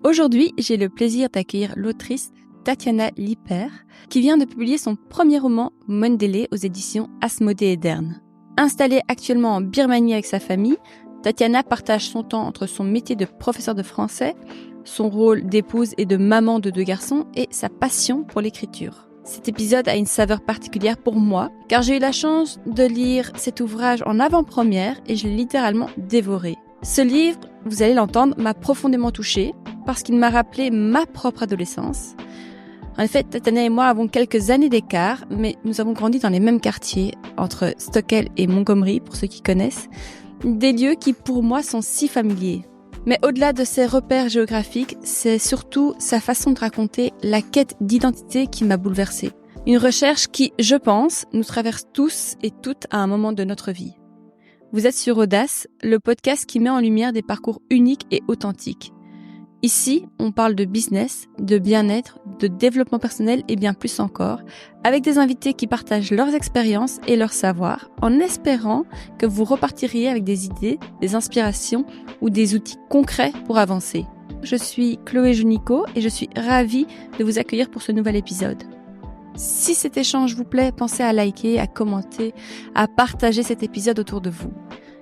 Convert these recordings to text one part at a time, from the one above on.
Aujourd'hui, j'ai le plaisir d'accueillir l'autrice Tatiana Lippert, qui vient de publier son premier roman Mondele aux éditions Asmodée et Dern. Installée actuellement en Birmanie avec sa famille, Tatiana partage son temps entre son métier de professeur de français, son rôle d'épouse et de maman de 2 garçons et sa passion pour l'écriture. Cet épisode a une saveur particulière pour moi, car j'ai eu la chance de lire cet ouvrage en avant-première et je l'ai littéralement dévoré. Ce livre, vous allez l'entendre, m'a profondément touchée parce qu'il m'a rappelé ma propre adolescence. En effet, Tatiana et moi avons quelques années d'écart, mais nous avons grandi dans les mêmes quartiers, entre Stockel et Montgomery, pour ceux qui connaissent, des lieux qui pour moi sont si familiers. Mais au-delà de ces repères géographiques, c'est surtout sa façon de raconter la quête d'identité qui m'a bouleversée. Une recherche qui, je pense, nous traverse tous et toutes à un moment de notre vie. Vous êtes sur Audace, le podcast qui met en lumière des parcours uniques et authentiques. Ici, on parle de business, de bien-être, de développement personnel et bien plus encore, avec des invités qui partagent leurs expériences et leurs savoirs, en espérant que vous repartiriez avec des idées, des inspirations ou des outils concrets pour avancer. Je suis Chloé Junico et je suis ravie de vous accueillir pour ce nouvel épisode. Si cet échange vous plaît, pensez à liker, à commenter, à partager cet épisode autour de vous.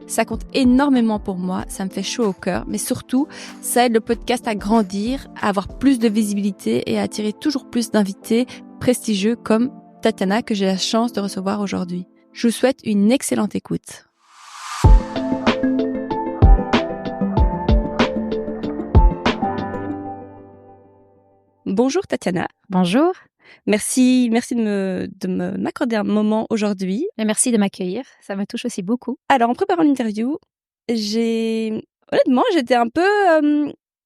Ça compte énormément pour moi, ça me fait chaud au cœur, mais surtout, ça aide le podcast à grandir, à avoir plus de visibilité et à attirer toujours plus d'invités prestigieux comme Tatiana que j'ai la chance de recevoir aujourd'hui. Je vous souhaite une excellente écoute. Bonjour Tatiana. Bonjour. Merci de m'accorder un moment aujourd'hui. Et merci de m'accueillir, ça me touche aussi beaucoup. Alors, en préparant l'interview, j'étais un peu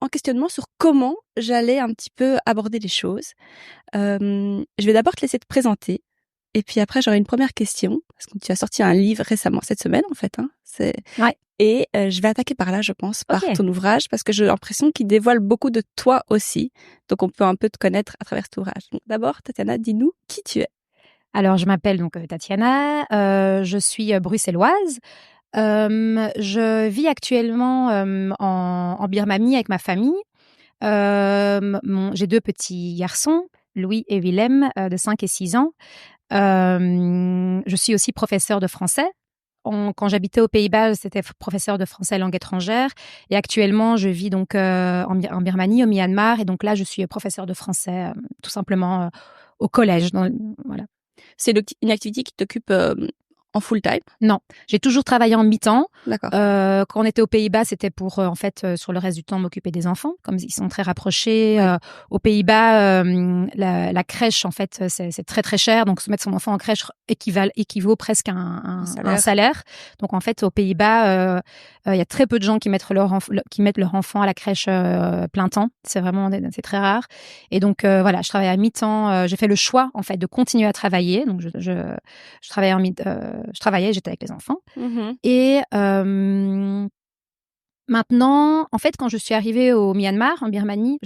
en questionnement sur comment j'allais un petit peu aborder les choses. Je vais d'abord te laisser te présenter. Et puis après, j'aurai une première question, parce que tu as sorti un livre récemment, cette semaine en fait. Ouais. Et je vais attaquer par là, je pense, par ton ouvrage, parce que j'ai l'impression qu'il dévoile beaucoup de toi aussi. Donc on peut un peu te connaître à travers cet ouvrage. Donc d'abord, Tatiana, dis-nous qui tu es. Alors, je m'appelle donc Tatiana, je suis bruxelloise. Je vis actuellement en Birmanie avec ma famille. J'ai 2 petits garçons, Louis et Willem, de 5 et 6 ans. Je suis aussi professeure de français. Quand j'habitais aux Pays-Bas, c'était professeure de français langue étrangère. Et actuellement, je vis donc en Birmanie, au Myanmar. Et donc là, je suis professeure de français, tout simplement au collège. Voilà. C'est une activité qui t'occupe en full time? Non, j'ai toujours travaillé en mi-temps. D'accord. Quand on était aux Pays-Bas, c'était pour sur le reste du temps m'occuper des enfants, comme ils sont très rapprochés. Oui. Aux Pays-Bas, la crèche en fait c'est très très cher, donc se mettre son enfant en crèche équivaut presque à un salaire. Donc en fait aux Pays-Bas, il y a très peu de gens qui mettent leur enfant à la crèche plein temps. C'est très rare. Et donc voilà, je travaille à mi-temps. J'ai fait le choix en fait de continuer à travailler. Donc je travaillais, j'étais avec les enfants. Mm-hmm. Et maintenant, en fait, quand je suis arrivée au Myanmar, en Birmanie,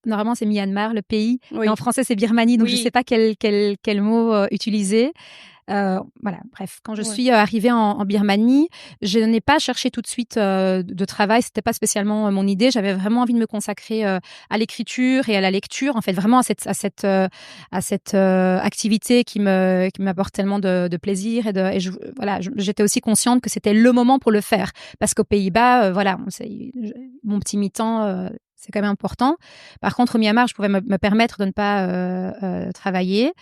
normalement c'est Myanmar, le pays, Oui. mais en français c'est Birmanie, donc je ne sais pas quel mot utiliser. Voilà, bref, quand je suis arrivée en Birmanie, je n'ai pas cherché tout de suite de travail, c'était pas spécialement mon idée. J'avais vraiment envie de me consacrer à l'écriture et à la lecture, en fait, vraiment à cette activité qui m'apporte tellement de plaisir j'étais aussi consciente que c'était le moment pour le faire, parce qu'aux Pays-Bas, mon petit mi-temps. C'est quand même important. Par contre, au Myanmar, je pouvais me permettre de ne pas travailler.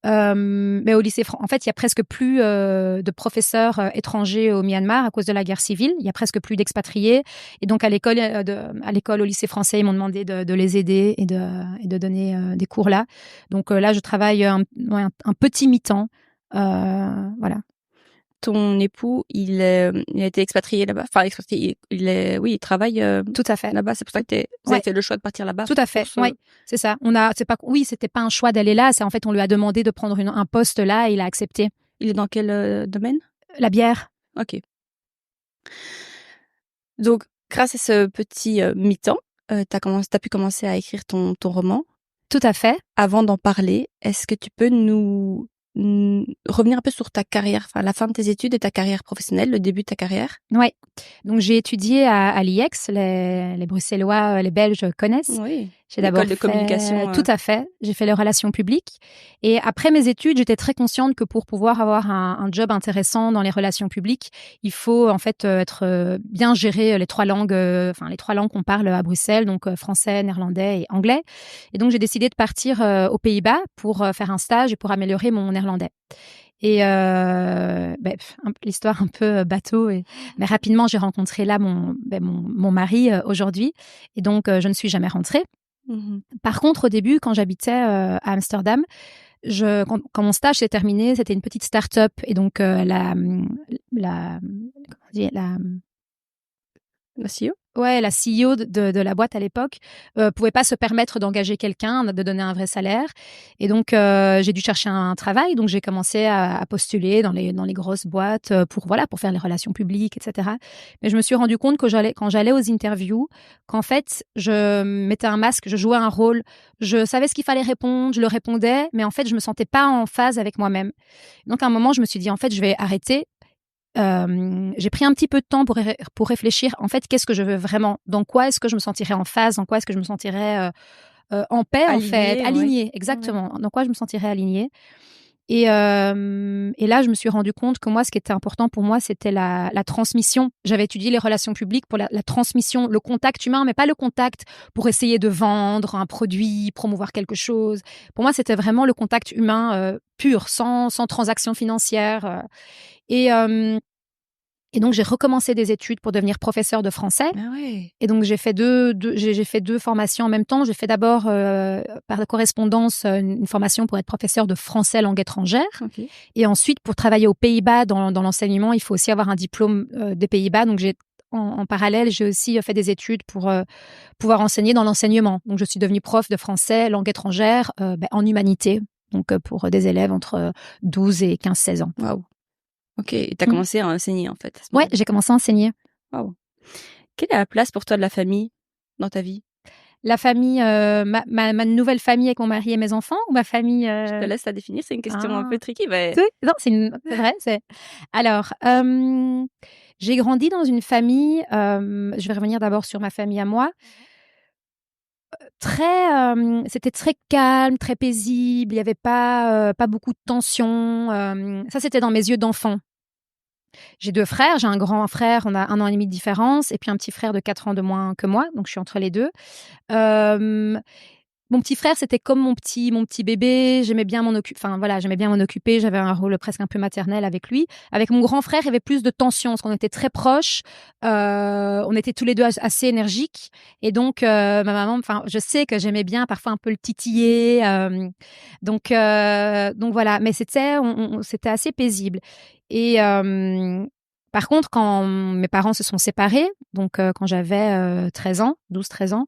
Mais au lycée, en fait, il y a presque plus de professeurs étrangers au Myanmar à cause de la guerre civile. Il y a presque plus d'expatriés. Et donc, à l'école, au lycée français, ils m'ont demandé de les aider et de donner des cours là. Donc là, je travaille un petit mi-temps. Voilà. Ton époux, il a été expatrié là-bas. Enfin, expatrié, il travaille tout à fait là-bas. C'est pour ça que vous avez fait le choix de partir là-bas. Tout à fait. Oui, c'est ça. C'était pas un choix d'aller là. C'est en fait, on lui a demandé de prendre un poste là et il a accepté. Il est dans quel domaine? La bière. Ok. Donc, grâce à ce petit mi-temps, t'as pu commencer à écrire ton roman. Tout à fait. Avant d'en parler, est-ce que tu peux nous revenir un peu sur ta carrière, enfin la fin de tes études et ta carrière professionnelle, le début de ta carrière? Ouais. Donc j'ai étudié à l'IEX, les Bruxellois, les Belges connaissent. Oui. J'ai d'abord L'école de communication. tout à fait. J'ai fait les relations publiques et après mes études, j'étais très consciente que pour pouvoir avoir un job intéressant dans les relations publiques, il faut en fait être bien gérer les 3 langues, enfin les 3 langues qu'on parle à Bruxelles, donc français, néerlandais et anglais. Et donc j'ai décidé de partir aux Pays-Bas pour faire un stage et pour améliorer mon néerlandais. Et l'histoire un peu bateau, mais rapidement j'ai rencontré là mon mari aujourd'hui, et donc je ne suis jamais rentrée. Mmh. Par contre, au début, quand j'habitais à Amsterdam, quand mon stage s'est terminé, c'était une petite start-up, et donc comment on dit, La CEO? ouais, la CEO de la boîte à l'époque pouvait pas se permettre d'engager quelqu'un, de donner un vrai salaire. Et donc, j'ai dû chercher un travail. Donc, j'ai commencé à postuler dans les grosses boîtes pour faire les relations publiques, etc. Mais je me suis rendu compte que quand j'allais aux interviews, qu'en fait, je mettais un masque, je jouais un rôle, je savais ce qu'il fallait répondre, je le répondais, mais en fait, je me sentais pas en phase avec moi-même. Donc, à un moment, je me suis dit, en fait, je vais arrêter. J'ai pris un petit peu de temps pour réfléchir. En fait, qu'est-ce que je veux vraiment? Dans quoi est-ce que je me sentirais en phase? Dans quoi est-ce que je me sentirais en paix, en fait? Alignée, Ouais. exactement. Dans quoi je me sentirais alignée? Et là, je me suis rendu compte que moi, ce qui était important pour moi, c'était la transmission. J'avais étudié les relations publiques pour la transmission, le contact humain, mais pas le contact pour essayer de vendre un produit, promouvoir quelque chose. Pour moi, c'était vraiment le contact humain pur, sans transaction financière. Et, euh, et donc, j'ai recommencé des études pour devenir professeur de français. Ah ouais. Et donc, j'ai fait j'ai fait 2 formations en même temps. J'ai fait d'abord, par correspondance, une formation pour être professeur de français langue étrangère. OK. Et ensuite, pour travailler aux Pays-Bas dans l'enseignement, il faut aussi avoir un diplôme des Pays-Bas. Donc, en parallèle, j'ai aussi fait des études pour pouvoir enseigner dans l'enseignement. Donc, je suis devenue prof de français langue étrangère en humanité. Donc, pour des élèves entre 12 et 15-16 ans. Waouh. OK, et tu as Mmh. commencé à enseigner, en fait, à ce Ouais, moment-là? j'ai commencé à enseigner. Waouh. Quelle est la place pour toi de la famille dans ta vie? La famille, ma nouvelle famille avec mon mari et mes enfants, ou ma famille, Je te laisse la définir, c'est une question un ah, peu tricky, mais oui, non, c'est vrai, alors, j'ai grandi dans une famille, je vais revenir d'abord sur ma famille à moi, c'était très calme, très paisible, il y avait pas beaucoup de tension, ça, c'était dans mes yeux d'enfant. J'ai 2 frères, j'ai un grand frère, on a 1 an et demi de différence, et puis un petit frère de 4 ans de moins que moi, donc je suis entre les 2. Hem Mon petit frère, c'était comme mon petit bébé. J'aimais bien m'en occuper. J'avais un rôle presque un peu maternel avec lui. Avec mon grand frère, il y avait plus de tension parce qu'on était très proches. On était tous les 2 assez énergiques. Et donc, ma maman, je sais que j'aimais bien parfois un peu le titiller. Donc voilà. Mais c'était assez paisible. Et par contre, quand mes parents se sont séparés, donc quand j'avais 13 ans, 12-13 ans,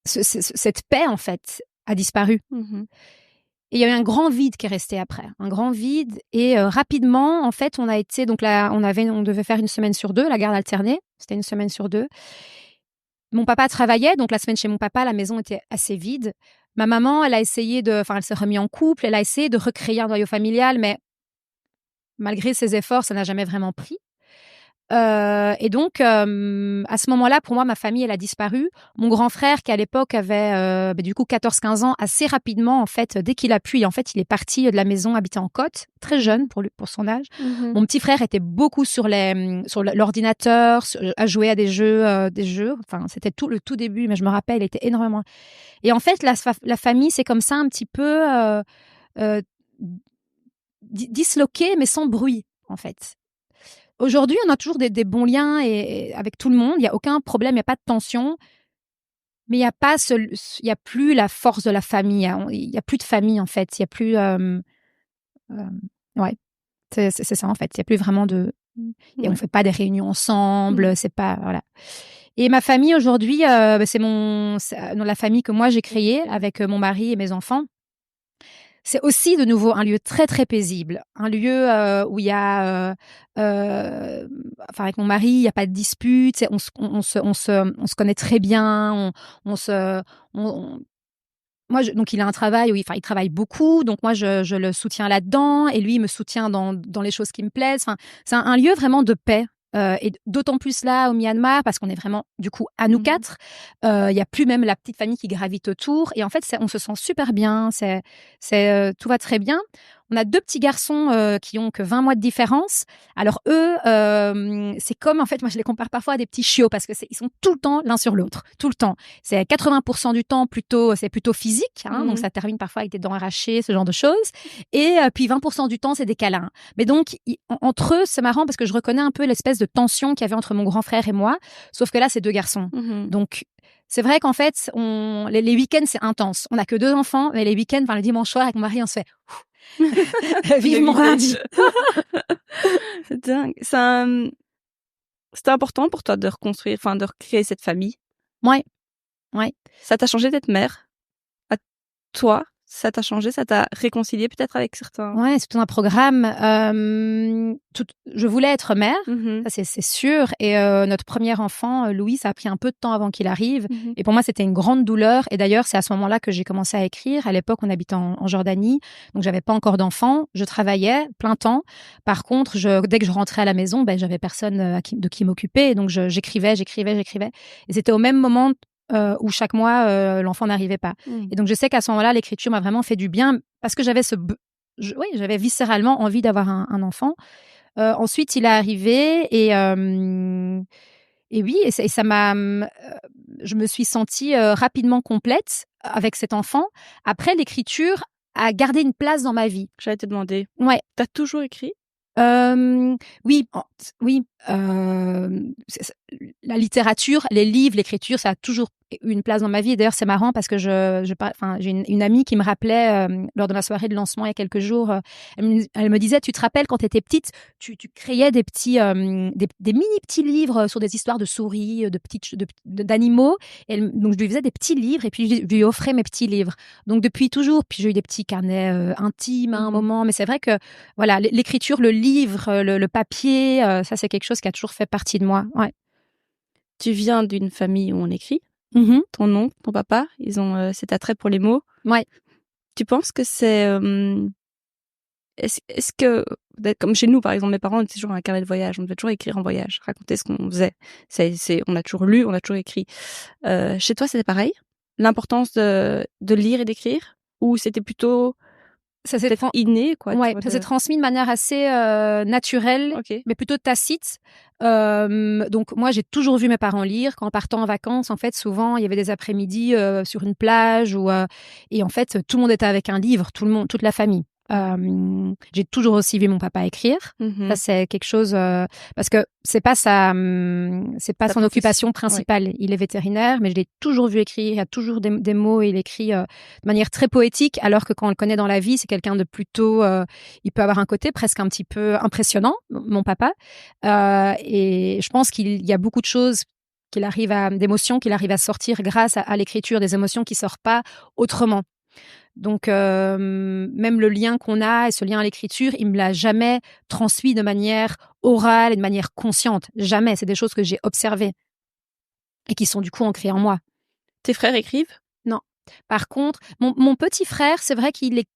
cette paix, en fait, a disparu. Mmh. Et il y a eu un grand vide qui est resté après, un grand vide. Et rapidement, en fait, on a été donc là, on devait faire 1 semaine sur 2, la garde alternée. C'était 1 semaine sur 2. Mon papa travaillait, donc la semaine chez mon papa, la maison était assez vide. Ma maman, elle s'est remise en couple, elle a essayé de recréer un noyau familial, mais malgré ses efforts, ça n'a jamais vraiment pris. Et donc, à ce moment-là, pour moi, ma famille, elle a disparu. Mon grand frère, qui à l'époque avait du coup 14-15 ans, assez rapidement, en fait, dès qu'il a pu, en fait, il est parti de la maison, habiter en côte, très jeune pour son âge. Mmh. Mon petit frère était beaucoup sur l'ordinateur, à jouer à des jeux. Enfin, c'était le tout début, mais je me rappelle, il était énormément. Et en fait, la famille, c'est comme ça un petit peu euh, disloqué, mais sans bruit, en fait. Aujourd'hui, on a toujours des bons liens et avec tout le monde. Il y a aucun problème, il y a pas de tension. Mais il y a pas il y a plus la force de la famille. Il y a plus de famille, en fait. Il y a plus, ouais. C'est ça, en fait. Il y a plus vraiment et on Ouais. fait pas des réunions Mmh. ensemble. C'est pas, voilà. Et ma famille aujourd'hui, c'est la famille que moi j'ai créée avec mon mari et mes enfants. C'est aussi de nouveau un lieu très, très paisible, un lieu, où il y a, avec mon mari, il y a pas de dispute, on se connaît très bien, on se on moi, donc il a un travail où il travaille beaucoup, donc moi je le soutiens là-dedans et lui il me soutient dans les choses qui me plaisent. Enfin, c'est un lieu vraiment de paix. Et d'autant plus là au Myanmar parce qu'on est vraiment du coup à nous quatre. Il y a plus même la petite famille qui gravite autour et en fait on se sent super bien. Tout va très bien. On a 2 petits garçons qui ont que 20 mois de différence. Alors eux, c'est comme en fait, moi je les compare parfois à des petits chiots parce que ils sont tout le temps l'un sur l'autre, tout le temps. C'est 80% du temps c'est plutôt physique, donc ça termine parfois avec des dents arrachées, ce genre de choses. Et puis 20% du temps c'est des câlins. Mais donc entre eux, c'est marrant parce que je reconnais un peu l'espèce de tension qu'il y avait entre mon grand frère et moi, sauf que là c'est 2 garçons. Donc c'est vrai qu'en fait, les week-ends c'est intense. On n'a que 2 enfants, mais les week-ends, le dimanche soir avec mon mari, on se fait vivement lundi. C'est dingue. C'était important pour toi de reconstruire, de recréer cette famille. Ouais. Ça t'a changé d'être mère? À toi, ça t'a changé, ça t'a réconcilié peut-être avec certains? Ouais, c'est tout un programme. Je voulais être mère, ça c'est sûr. Et notre premier enfant, Louis, ça a pris un peu de temps avant qu'il arrive. Et pour moi, c'était une grande douleur. Et d'ailleurs, c'est à ce moment-là que j'ai commencé à écrire. À l'époque, on habitait en Jordanie, donc j'avais pas encore d'enfant. Je travaillais plein temps. Par contre, dès que je rentrais à la maison, j'avais personne de qui m'occuper. Donc j'écrivais. Et c'était au même moment où chaque mois, l'enfant n'arrivait pas. Et donc, je sais qu'à ce moment-là, l'écriture m'a vraiment fait du bien parce que j'avais j'avais viscéralement envie d'avoir un enfant. Ensuite, il est arrivé et oui, et ça m'a... je me suis sentie rapidement complète avec cet enfant. Après, l'écriture a gardé une place dans ma vie. J'allais te demander. Ouais. T'as toujours écrit? Oui. La littérature, les livres, l'écriture, ça a toujours eu une place dans ma vie. Et d'ailleurs, c'est marrant parce que j'ai une amie qui me rappelait lors de ma soirée de lancement il y a quelques jours. Elle me disait, tu te rappelles quand tu étais petite, tu créais des petits, des mini petits livres sur des histoires de souris, d'animaux. Donc je lui faisais des petits livres et puis je lui offrais mes petits livres. Donc depuis toujours, puis j'ai eu des petits carnets intimes à un moment. Mais c'est vrai que voilà, l'écriture, le livre, le papier, ça c'est quelque chose qui a toujours fait partie de moi. Ouais. Tu viens d'une famille où on écrit. Ton oncle, ton papa, ils ont cet attrait pour les mots. Ouais. Tu penses que c'est... Est-ce que, comme chez nous par exemple, mes parents, on était toujours un carnet de voyage, on devait toujours écrire en voyage, raconter ce qu'on faisait. On a toujours lu, on a toujours écrit. Chez toi, c'était pareil? L'importance de lire et d'écrire? Ou c'était plutôt... Ça s'est inné, quoi. Ouais, ça s'est transmis de manière assez naturelle, mais plutôt tacite. Donc moi, j'ai toujours vu mes parents lire. Quand partant en vacances, en fait, souvent, il y avait des après-midi sur une plage et en fait, tout le monde était avec un livre, tout le monde, toute la famille. J'ai toujours aussi vu mon papa écrire. Ça, c'est quelque chose parce que c'est pas son occupation principale. Ouais. Il est vétérinaire, mais je l'ai toujours vu écrire. Il y a toujours des mots et il écrit de manière très poétique, alors que quand on le connaît dans la vie, c'est quelqu'un de plutôt... il peut avoir un côté presque un petit peu impressionnant, mon papa. Et je pense qu'il y a beaucoup de choses d'émotions qu'il arrive à sortir grâce à l'écriture, des émotions qui sortent pas autrement. Donc, même le lien qu'on a et ce lien à l'écriture, il me l'a jamais transmis de manière orale et de manière consciente. Jamais. C'est des choses que j'ai observées et qui sont du coup ancrées en moi. Tes frères écrivent? Non. Par contre, mon petit frère, c'est vrai qu'il est...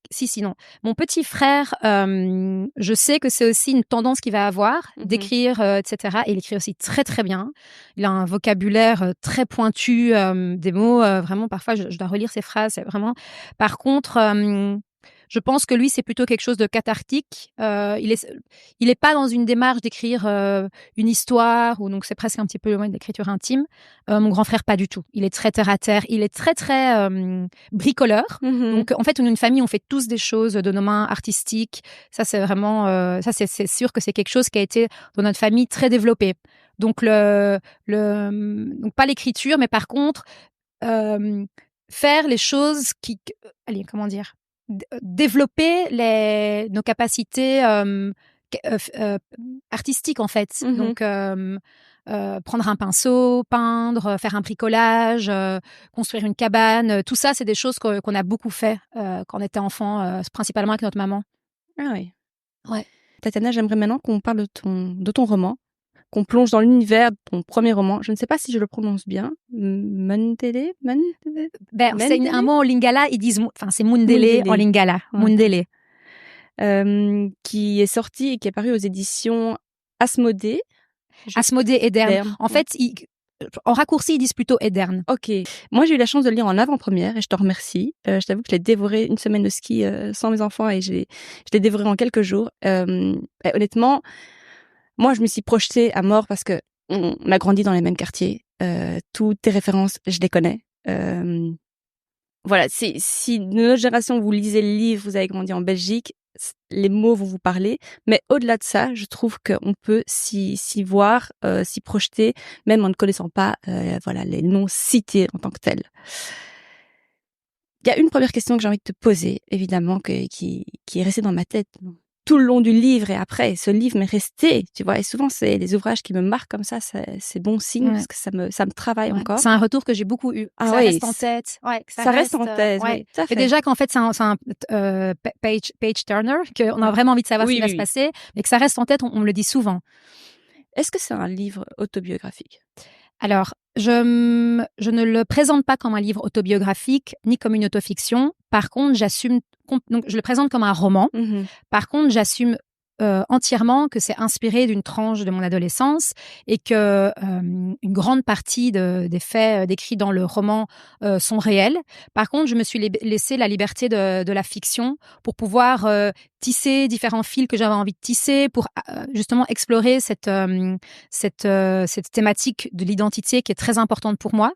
non. Mon petit frère, je sais que c'est aussi une tendance qu'il va avoir d'écrire, etc. Et il écrit aussi très, très bien. Il a un vocabulaire très pointu, des mots, vraiment, parfois, je dois relire ses phrases. C'est vraiment... Par contre... je pense que lui, c'est plutôt quelque chose de cathartique. Il est pas dans une démarche d'écrire une histoire, ou donc c'est presque un petit peu loin de l'écriture intime. Mon grand frère, pas du tout. Il est très terre à terre. Il est très très bricoleur. Donc en fait, on est une famille, on fait tous des choses de nos mains artistiques. Ça, c'est vraiment, ça c'est sûr que c'est quelque chose qui a été dans notre famille très développé. Donc donc pas l'écriture, mais par contre faire les choses allez, comment dire? Développer nos capacités artistiques en fait. Donc prendre un pinceau, peindre, faire un bricolage, construire une cabane, tout ça c'est des choses qu'on a beaucoup fait quand on était enfant, principalement avec notre maman. Ah oui. Ouais. Tatiana, j'aimerais maintenant qu'on parle de ton roman qu'on plonge dans l'univers de ton premier roman. Je ne sais pas si je le prononce bien. Mundele? C'est un mot en lingala, ils disent, c'est Mundele en lingala. Mundele. Qui est sorti et qui est paru aux éditions Asmodée. Asmodée Edern. En fait, en raccourci, ils disent plutôt Edern. Ok. Moi, j'ai eu la chance de le lire en avant-première et je te remercie. Je t'avoue que je l'ai dévoré une semaine de ski sans mes enfants et je l'ai dévoré en quelques jours. Honnêtement, moi, je me suis projetée à mort parce que on a grandi dans les mêmes quartiers. Toutes tes références, je les connais. Voilà, si de notre génération, vous lisez le livre, vous avez grandi en Belgique, les mots vont vous parler. Mais au-delà de ça, je trouve qu'on peut s'y voir, s'y projeter, même en ne connaissant pas les noms cités en tant que tels. Il y a une première question que j'ai envie de te poser, évidemment, qui est restée dans ma tête tout le long du livre et après. Ce livre m'est resté, tu vois. Et souvent, c'est les ouvrages qui me marquent comme ça, c'est bon signe parce que ça me travaille encore. C'est un retour que j'ai beaucoup eu. Ça reste en tête. Ouais, ça reste en tête. Oui, tout à fait. Et déjà qu'en fait, c'est un page turner, qu'on a vraiment envie de savoir ce qui va se passer, mais que ça reste en tête, on me le dit souvent. Est-ce que c'est un livre autobiographique? Alors, je ne le présente pas comme un livre autobiographique ni comme une autofiction. Par contre, donc je le présente comme un roman. Par contre, j'assume entièrement que c'est inspiré d'une tranche de mon adolescence et que une grande partie des faits décrits dans le roman sont réels. Par contre, je me suis laissé la liberté de la fiction pour pouvoir tisser différents fils que j'avais envie de tisser, pour justement explorer cette thématique de l'identité qui est très importante pour moi.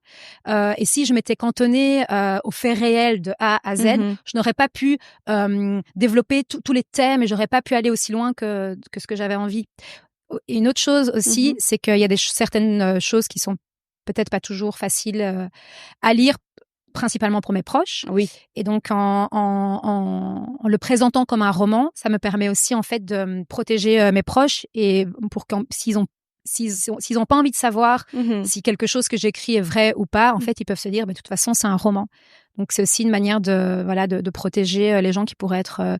Et si je m'étais cantonnée aux faits réels de A à Z, je n'aurais pas pu développer tous les thèmes et j'aurais pas pu aller aussi loin que ce que j'avais envie. Et une autre chose aussi, c'est qu'il y a certaines choses qui sont peut-être pas toujours faciles à lire, principalement pour mes proches. Oui. Et donc, en le présentant comme un roman, ça me permet aussi, en fait, de protéger mes proches et pour s'ils ont pas envie de savoir si quelque chose que j'écris est vrai ou pas, en fait, ils peuvent se dire, de toute façon, c'est un roman. Donc, c'est aussi une manière de protéger les gens qui pourraient être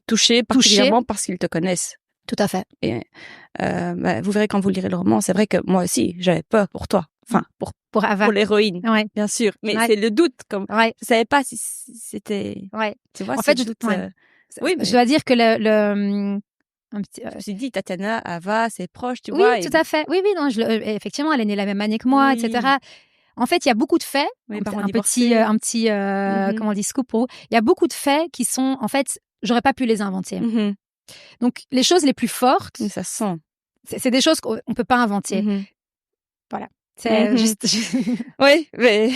touchés particulièrement parce qu'ils te connaissent. Tout à fait. Et vous verrez quand vous lirez le roman, c'est vrai que moi aussi, j'avais peur pour toi. Enfin, pour l'héroïne, bien sûr. Mais c'est le doute, comme je savais pas si c'était. Tu vois, en fait, je dois dire que je me suis dit, Tatiana, Ava, c'est proche, tu vois. Oui, tout à fait. Oui, non, effectivement, elle est née la même année que moi, etc. En fait, il y a beaucoup de faits. Oui, un petit comment on dit, scoop pour vous. Il y a beaucoup de faits qui sont, en fait, j'aurais pas pu les inventer. Donc, les choses les plus fortes. Ça se sent. C'est des choses qu'on peut pas inventer. Voilà. C'est juste. Oui, mais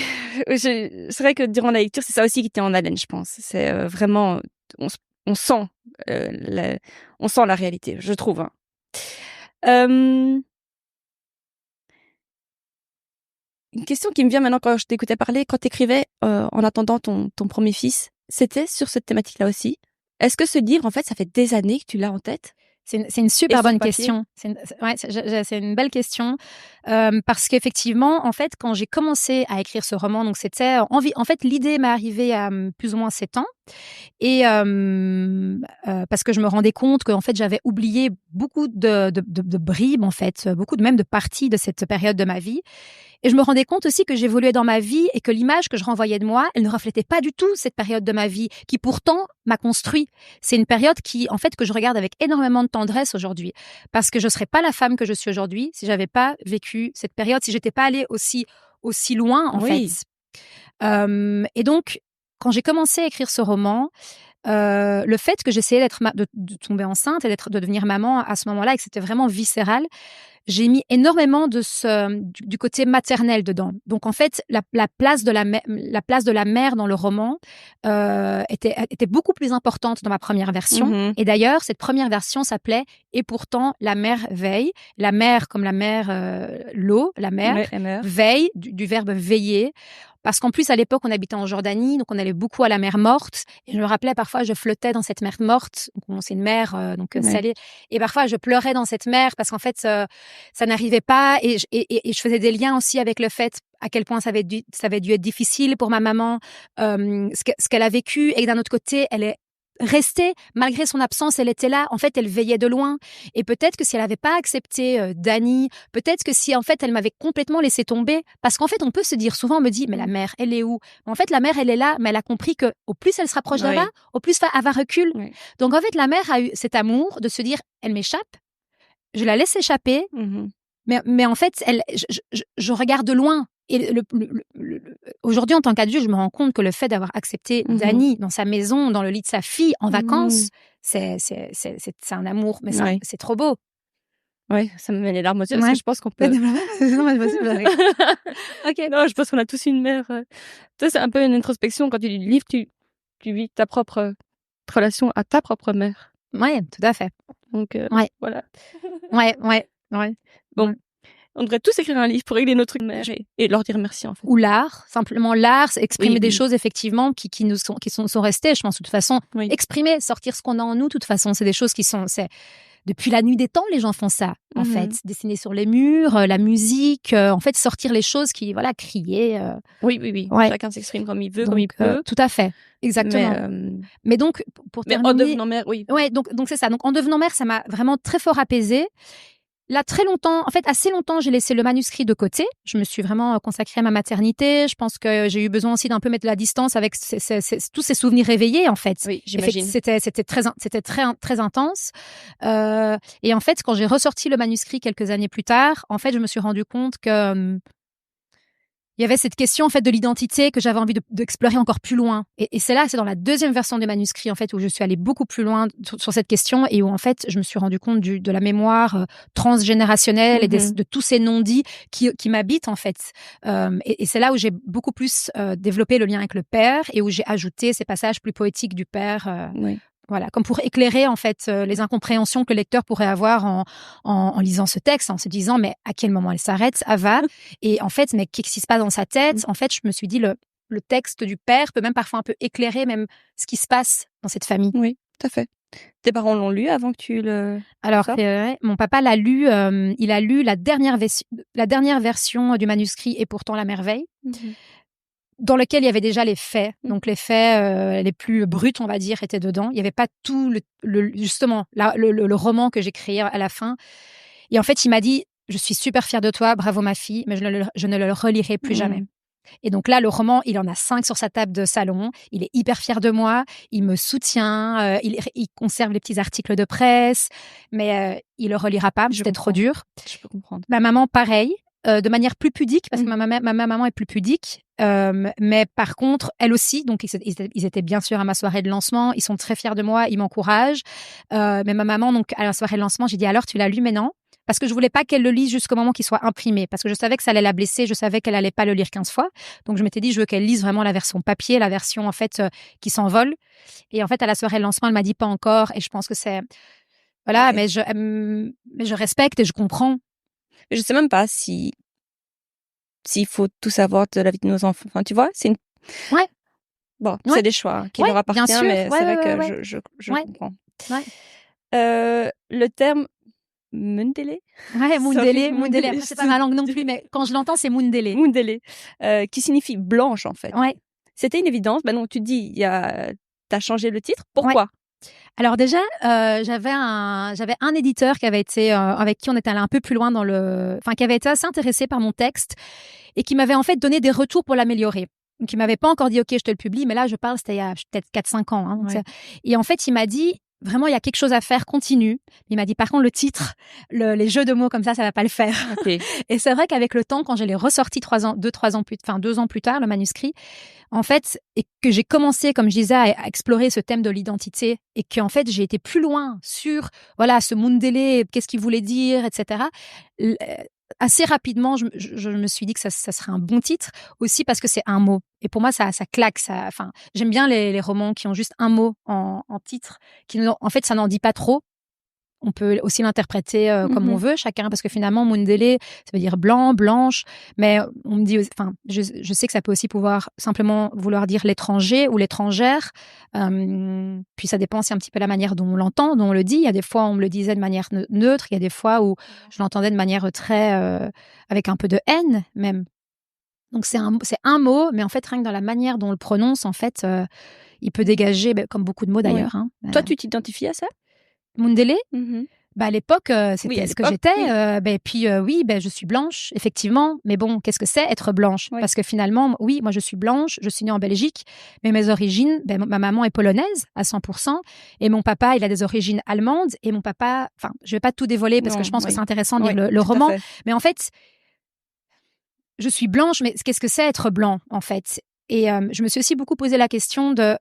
c'est vrai que durant la lecture, c'est ça aussi qui tient en haleine, je pense. C'est vraiment, on sent la réalité, je trouve. Une question qui me vient maintenant quand je t'écoutais parler, quand t'écrivais en attendant ton premier fils, c'était sur cette thématique-là aussi. Est-ce que ce livre, en fait, ça fait des années que tu l'as en tête? C'est une super bonne question. C'est une belle question parce qu'effectivement, en fait, quand j'ai commencé à écrire ce roman, donc c'était en fait l'idée m'est arrivée à plus ou moins 7 ans et parce que je me rendais compte que en fait j'avais oublié beaucoup de bribes en fait, beaucoup même de parties de cette période de ma vie. Et je me rendais compte aussi que j'évoluais dans ma vie et que l'image que je renvoyais de moi, elle ne reflétait pas du tout cette période de ma vie qui pourtant m'a construit. C'est une période qui, en fait, que je regarde avec énormément de tendresse aujourd'hui. Parce que je ne serais pas la femme que je suis aujourd'hui si j'avais pas vécu cette période, si j'étais pas allée aussi loin, en fait. Et donc, quand j'ai commencé à écrire ce roman, le fait que j'essayais de tomber enceinte et de devenir maman à ce moment-là et que c'était vraiment viscéral, j'ai mis énormément du côté maternel dedans. Donc en fait, la place de la mère dans le roman était beaucoup plus importante dans ma première version. Et d'ailleurs, cette première version s'appelait « Et pourtant, la mère veille ». La mère comme la mère l'eau, la mère veille, du verbe veiller. Parce qu'en plus, à l'époque, on habitait en Jordanie, donc on allait beaucoup à la mer Morte. Et je me rappelais, parfois, je flottais dans cette mer Morte. Donc, c'est une mer salée. Et parfois, je pleurais dans cette mer parce qu'en fait, ça n'arrivait pas. Et je faisais des liens aussi avec le fait à quel point ça avait dû être difficile pour ma maman, ce qu'elle a vécu. Et d'un autre côté, elle est restait, malgré son absence, elle était là. En fait, elle veillait de loin. Et peut-être que si elle n'avait pas accepté Dany, peut-être que si, en fait, elle m'avait complètement laissé tomber, parce qu'en fait, on peut se dire, souvent, on me dit, mais la mère, elle est où? En fait, la mère, elle est là, mais elle a compris que au plus elle se rapproche d'Ava, au plus Ava recule. Oui. Donc, en fait, la mère a eu cet amour de se dire, elle m'échappe, je la laisse échapper, mais en fait, je regarde de loin. Et aujourd'hui, en tant qu'adulte, je me rends compte que le fait d'avoir accepté Dany dans sa maison, dans le lit de sa fille, en vacances, c'est un amour, mais c'est trop beau. Oui, ça me met les larmes aux yeux parce que je pense qu'on peut. Non, je pense qu'on a tous une mère. Toi, c'est un peu une introspection quand tu lis le livre, tu vis ta propre relation à ta propre mère. Oui, tout à fait. Donc voilà. Ouais. Bon. On devrait tous écrire un livre pour régler nos trucs mères et leur dire merci, en fait. Ou l'art, simplement l'art, exprimer des choses, effectivement, qui nous sont restées. Je pense, de toute façon, exprimer, sortir ce qu'on a en nous, de toute façon, c'est des choses qui sont... Depuis la nuit des temps, les gens font ça, en fait. Dessiner sur les murs, la musique, en fait, sortir les choses qui, voilà, crier. Oui. Ouais. Chacun s'exprime comme il veut, comme il peut. Tout à fait, exactement. Mais donc, pour terminer... en devenant mère, oui. Ouais, donc c'est ça. Donc, en devenant mère, ça m'a vraiment très fort apaisée. Là, très longtemps, en fait, assez longtemps, j'ai laissé le manuscrit de côté. Je me suis vraiment consacrée à ma maternité. Je pense que j'ai eu besoin aussi d'un peu mettre la distance avec tous ces souvenirs réveillés, en fait. Oui, j'imagine. C'était très intense. Et en fait, quand j'ai ressorti le manuscrit quelques années plus tard, en fait, je me suis rendu compte que il y avait cette question en fait de l'identité que j'avais envie d'explorer encore plus loin. Et c'est dans la deuxième version du manuscrit en fait où je suis allée beaucoup plus loin sur cette question et où en fait je me suis rendu compte de la mémoire transgénérationnelle et de tous ces non-dits qui m'habitent en fait. Et c'est là où j'ai beaucoup plus développé le lien avec le père et où j'ai ajouté ces passages plus poétiques du père. Voilà, comme pour éclairer en fait les incompréhensions que le lecteur pourrait avoir en lisant ce texte, en se disant mais à quel moment elle s'arrête, Ava, et en fait mais qu'est-ce qui se passe dans sa tête. En fait, je me suis dit le texte du père peut même parfois un peu éclairer même ce qui se passe dans cette famille. Oui, tout à fait. Tes parents l'ont lu avant que tu le... Alors, mon papa l'a lu, il a lu la dernière version du manuscrit Et pourtant la merveille. Dans lequel il y avait déjà les faits. Donc, les faits les plus bruts, on va dire, étaient dedans. Il n'y avait pas tout justement, le roman que j'ai créé à la fin. Et en fait, il m'a dit, je suis super fière de toi, bravo ma fille, mais je ne le relirai plus jamais. Et donc là, le roman, il en a 5 sur sa table de salon. Il est hyper fier de moi. Il me soutient. Il conserve les petits articles de presse. Mais il le relira pas. C'était trop dur. Je peux comprendre. Ma maman, pareil. De manière plus pudique, parce que ma maman est plus pudique. Mais par contre, elle aussi, donc ils étaient bien sûr à ma soirée de lancement. Ils sont très fiers de moi. Ils m'encouragent. Mais ma maman, donc à la soirée de lancement, j'ai dit alors tu l'as lu, mais non. Parce que je voulais pas qu'elle le lise jusqu'au moment qu'il soit imprimé. Parce que je savais que ça allait la blesser. Je savais qu'elle allait pas le lire 15 fois. Donc, je m'étais dit, je veux qu'elle lise vraiment la version papier, la version, en fait, qui s'envole. Et en fait, à la soirée de lancement, elle m'a dit pas encore. Et je pense que c'est, voilà, mais je respecte et je comprends. Je sais même pas s'il faut tout savoir de la vie de nos enfants. Enfin, tu vois, c'est une... Ouais. Bon, c'est des choix qui leur appartiennent, mais c'est vrai que je comprends. Ouais. Le terme Mundele. Ouais, Mundele. Après, c'est pas ma langue non plus, mais quand je l'entends, c'est Mundele. Mundele, qui signifie blanche, en fait. Ouais. C'était une évidence. Ben non, tu te dis, t'as changé le titre. Pourquoi? Alors déjà, j'avais un éditeur qui avait été avec qui on était allé un peu plus loin qui avait été assez intéressé par mon texte et qui m'avait en fait donné des retours pour l'améliorer. Donc il m'avait pas encore dit OK, je te le publie, mais là je parle, c'était il y a peut-être 4-5 ans. Et en fait, il m'a dit vraiment, il y a quelque chose à faire, continue. Il m'a dit, par contre, le titre, les jeux de mots comme ça va pas le faire. Okay. Et c'est vrai qu'avec le temps, quand je l'ai ressorti 2 ans plus tard, le manuscrit, en fait, et que j'ai commencé, comme je disais, à explorer ce thème de l'identité, et qu'en fait, j'ai été plus loin sur, voilà, ce Mundele, qu'est-ce qu'il voulait dire, etc. Assez rapidement, je me suis dit que ça serait un bon titre, aussi parce que c'est un mot. Et pour moi, ça claque. J'aime bien les romans qui ont juste un mot en titre, en fait, ça n'en dit pas trop. On peut aussi l'interpréter comme on veut, chacun, parce que finalement, Mundele, ça veut dire blanc, blanche, mais on me dit, je sais que ça peut aussi pouvoir simplement vouloir dire l'étranger ou l'étrangère. Puis ça dépend aussi un petit peu la manière dont on l'entend, dont on le dit. Il y a des fois, on me le disait de manière neutre, il y a des fois où je l'entendais de manière très, avec un peu de haine même. Donc c'est un mot, mais en fait, rien que dans la manière dont on le prononce, en fait, Il peut dégager, comme beaucoup de mots d'ailleurs. Hein. Toi, tu t'identifies à ça? Mundele? À l'époque, c'était ce que j'étais. Puis je suis blanche, effectivement. Mais bon, qu'est-ce que c'est être blanche? Parce que finalement, oui, moi je suis blanche, je suis née en Belgique, mais mes origines, ma maman est polonaise à 100%, et mon papa, il a des origines allemandes, et mon papa, enfin, je vais pas tout dévoiler parce que je pense que c'est intéressant de lire le roman. Mais en fait, je suis blanche, mais qu'est-ce que c'est être blanc, en fait? Et je me suis aussi beaucoup posé la question de...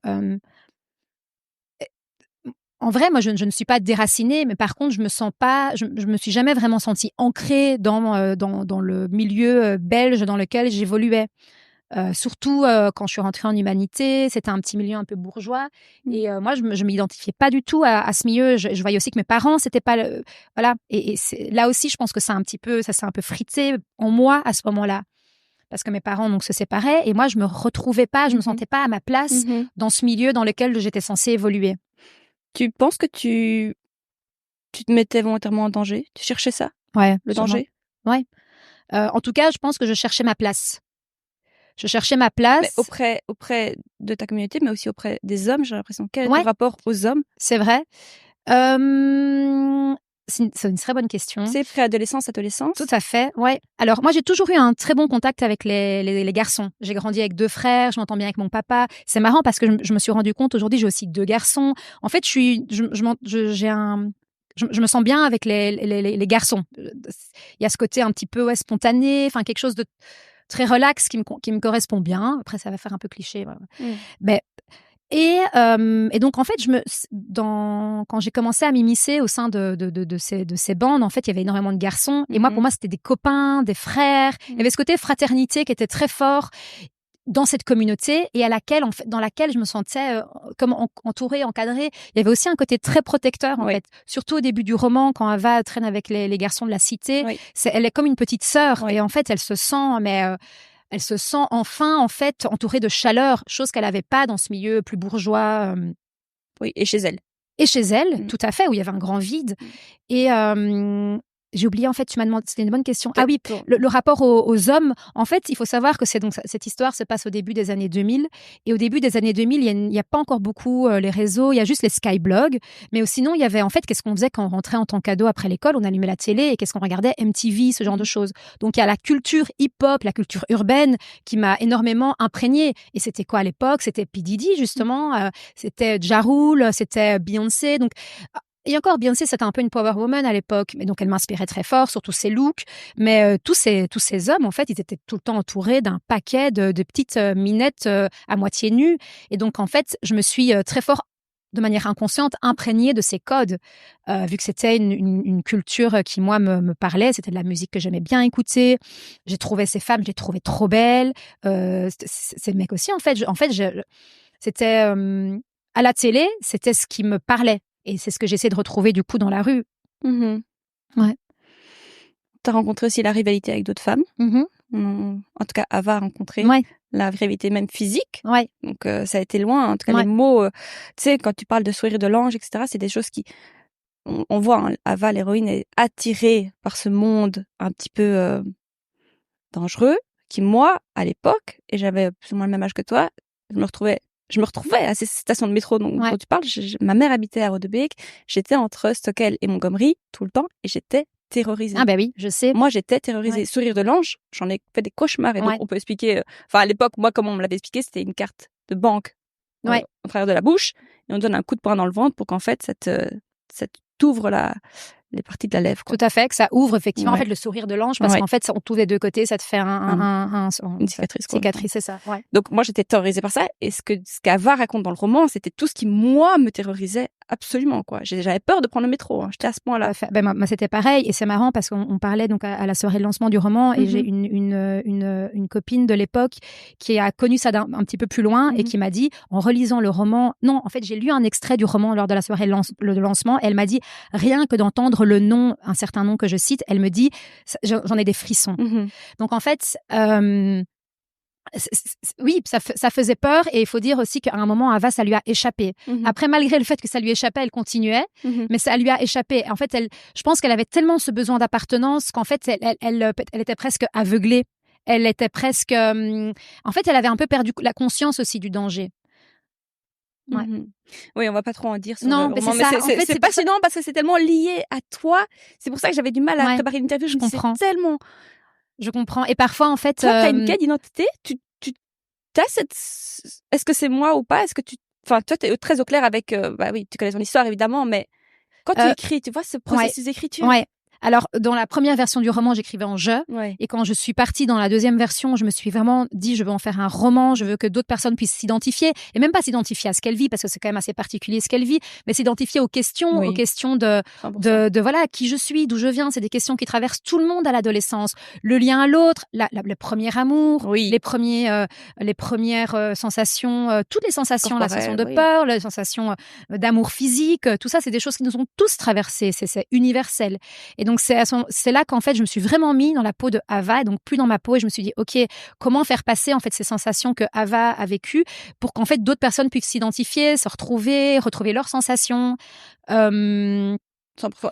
En vrai, moi, je ne suis pas déracinée, mais par contre, je me suis jamais vraiment sentie ancrée dans le milieu belge dans lequel j'évoluais. Surtout quand je suis rentrée en humanité, c'était un petit milieu un peu bourgeois. Et moi, je m'identifiais pas du tout à ce milieu. Je voyais aussi que mes parents, c'était pas voilà. Et là aussi, je pense que ça s'est un peu frité en moi à ce moment-là. Parce que mes parents donc se séparaient et moi, je me retrouvais pas, je me sentais pas à ma place dans ce milieu dans lequel j'étais censée évoluer. Tu penses que tu te mettais volontairement en danger? Tu cherchais ça? Ouais. Le danger? Ouais. En tout cas, je pense que je cherchais ma place. Je cherchais ma place. Mais auprès de ta communauté, mais aussi auprès des hommes, j'ai l'impression. Quel est ton rapport aux hommes? C'est vrai. C'est une très bonne question. C'est préadolescence, adolescence? Tout à fait, ouais. Alors, moi, j'ai toujours eu un très bon contact avec les garçons. J'ai grandi avec 2 frères, je m'entends bien avec mon papa. C'est marrant parce que je me suis rendu compte, aujourd'hui, j'ai aussi 2 garçons. En fait, je me sens bien avec les garçons. Il y a ce côté un petit peu spontané, enfin, quelque chose de très relax qui me correspond bien. Après, ça va faire un peu cliché. Mais... Et donc en fait, quand j'ai commencé à m'immiscer au sein de ces bandes, en fait, il y avait énormément de garçons. Et moi, pour moi, c'était des copains, des frères. Il y avait ce côté fraternité qui était très fort dans cette communauté et dans laquelle je me sentais comme entourée, encadrée. Il y avait aussi un côté très protecteur en fait. Surtout au début du roman, quand Ava traîne avec les garçons de la cité, elle est comme une petite sœur et en fait, elle se sent elle se sent enfin, en fait, entourée de chaleur, chose qu'elle n'avait pas dans ce milieu plus bourgeois. Oui, et chez elle. Et chez elle, tout à fait, où il y avait un grand vide. Et j'ai oublié, en fait, tu m'as demandé, c'était une bonne question. Ah oui, le rapport aux hommes, en fait, il faut savoir que cette histoire se passe au début des années 2000. Et au début des années 2000, il n'y a pas encore beaucoup les réseaux, il y a juste les skyblogs. Mais sinon, il y avait, en fait, qu'est-ce qu'on faisait quand on rentrait en tant qu'ado après l'école? On allumait la télé et qu'est-ce qu'on regardait? MTV, ce genre de choses. Donc, il y a la culture hip-hop, la culture urbaine qui m'a énormément imprégnée. Et c'était quoi à l'époque? C'était P. Diddy, justement. C'était Ja Rule, c'était Beyoncé. Donc, et encore, Beyoncé, c'était un peu une power woman à l'époque, mais donc elle m'inspirait très fort, surtout ses looks. Mais tous ces hommes, en fait, ils étaient tout le temps entourés d'un paquet de petites minettes à moitié nues. Et donc, en fait, je me suis très fort, de manière inconsciente, imprégnée de ces codes, vu que c'était une culture qui, moi, me parlait. C'était de la musique que j'aimais bien écouter. J'ai trouvé ces femmes, je les trouvais trop belles. Ces mecs aussi, en fait. C'était... à la télé, c'était ce qui me parlait. Et c'est ce que j'essaie de retrouver du coup dans la rue. Ouais. T'as rencontré aussi la rivalité avec d'autres femmes. En tout cas, Ava a rencontré la rivalité même physique. Donc ça a été loin. En tout cas, les mots, tu sais, quand tu parles de sourire de l'ange, etc., c'est des choses qui... On voit, Ava, l'héroïne, est attirée par ce monde un petit peu dangereux, qui moi, à l'époque, et j'avais plus ou moins le même âge que toi, je me retrouvais à ces stations de métro dont tu parles. Ma mère habitait à Rodebeek. J'étais entre Stockel et Montgomery tout le temps et j'étais terrorisée. Ah ben oui, je sais. Moi, j'étais terrorisée. Sourire de l'ange, j'en ai fait des cauchemars. Et donc, on peut expliquer... à l'époque, moi, comment on me l'avait expliqué, c'était une carte de banque au travers de la bouche et on donne un coup de poing dans le ventre pour qu'en fait, ça t'ouvre les parties de la lèvre. Tout à fait, que ça ouvre effectivement en fait le sourire de l'ange parce qu'en fait on t'ouvre des 2 côtés, ça te fait une cicatrice. Cicatrice, c'est ça. Donc moi j'étais terrorisée par ça et ce qu'Ava raconte dans le roman, c'était tout ce qui moi me terrorisait absolument quoi. J'avais peur de prendre le métro. J'étais à ce point-là. Moi c'était pareil et c'est marrant parce qu'on parlait donc à la soirée de lancement du roman et j'ai une copine de l'époque qui a connu ça un petit peu plus loin et qui m'a dit en relisant le roman, non en fait j'ai lu un extrait du roman lors de la soirée de lancement et elle m'a dit rien que d'entendre le nom, un certain nom que je cite, elle me dit j'en ai des frissons. Donc en fait oui, ça faisait peur et il faut dire aussi qu'à un moment Ava ça lui a échappé. Après malgré le fait que ça lui échappait, elle continuait, mais ça lui a échappé. En fait, je pense qu'elle avait tellement ce besoin d'appartenance qu'en fait elle était presque aveuglée. Elle était presque en fait, elle avait un peu perdu la conscience aussi du danger. Ouais. Oui, on va pas trop en dire sur non, le roman, mais c'est passionnant parce que c'est tellement lié à toi. C'est pour ça que j'avais du mal à préparer l'interview. Je comprends. C'est tellement... Je comprends. Et parfois, en fait... Toi, t'as une quête d'identité. T'as cette... Est-ce que c'est moi ou pas? Est-ce que tu... Enfin, toi, t'es très au clair avec... bah oui, tu connais ton histoire, évidemment, mais quand tu écris, tu vois ce processus d'écriture? Ouais. Alors, dans la première version du roman, j'écrivais en je. Ouais. Et quand je suis partie dans la deuxième version, je me suis vraiment dit, je veux en faire un roman, je veux que d'autres personnes puissent s'identifier. Et même pas s'identifier à ce qu'elle vit, parce que c'est quand même assez particulier ce qu'elle vit, mais s'identifier aux questions de voilà, qui je suis, d'où je viens. C'est des questions qui traversent tout le monde à l'adolescence. Le lien à l'autre, le premier amour, les premières sensations, toutes les sensations, la sensation de peur, la sensation d'amour physique, tout ça, c'est des choses qui nous ont tous traversées. C'est universel. Et donc, c'est là qu'en fait, je me suis vraiment mis dans la peau de Ava, et donc plus dans ma peau, et je me suis dit, OK, comment faire passer en fait ces sensations que Ava a vécues pour qu'en fait d'autres personnes puissent s'identifier, se retrouver leurs sensations. 100%.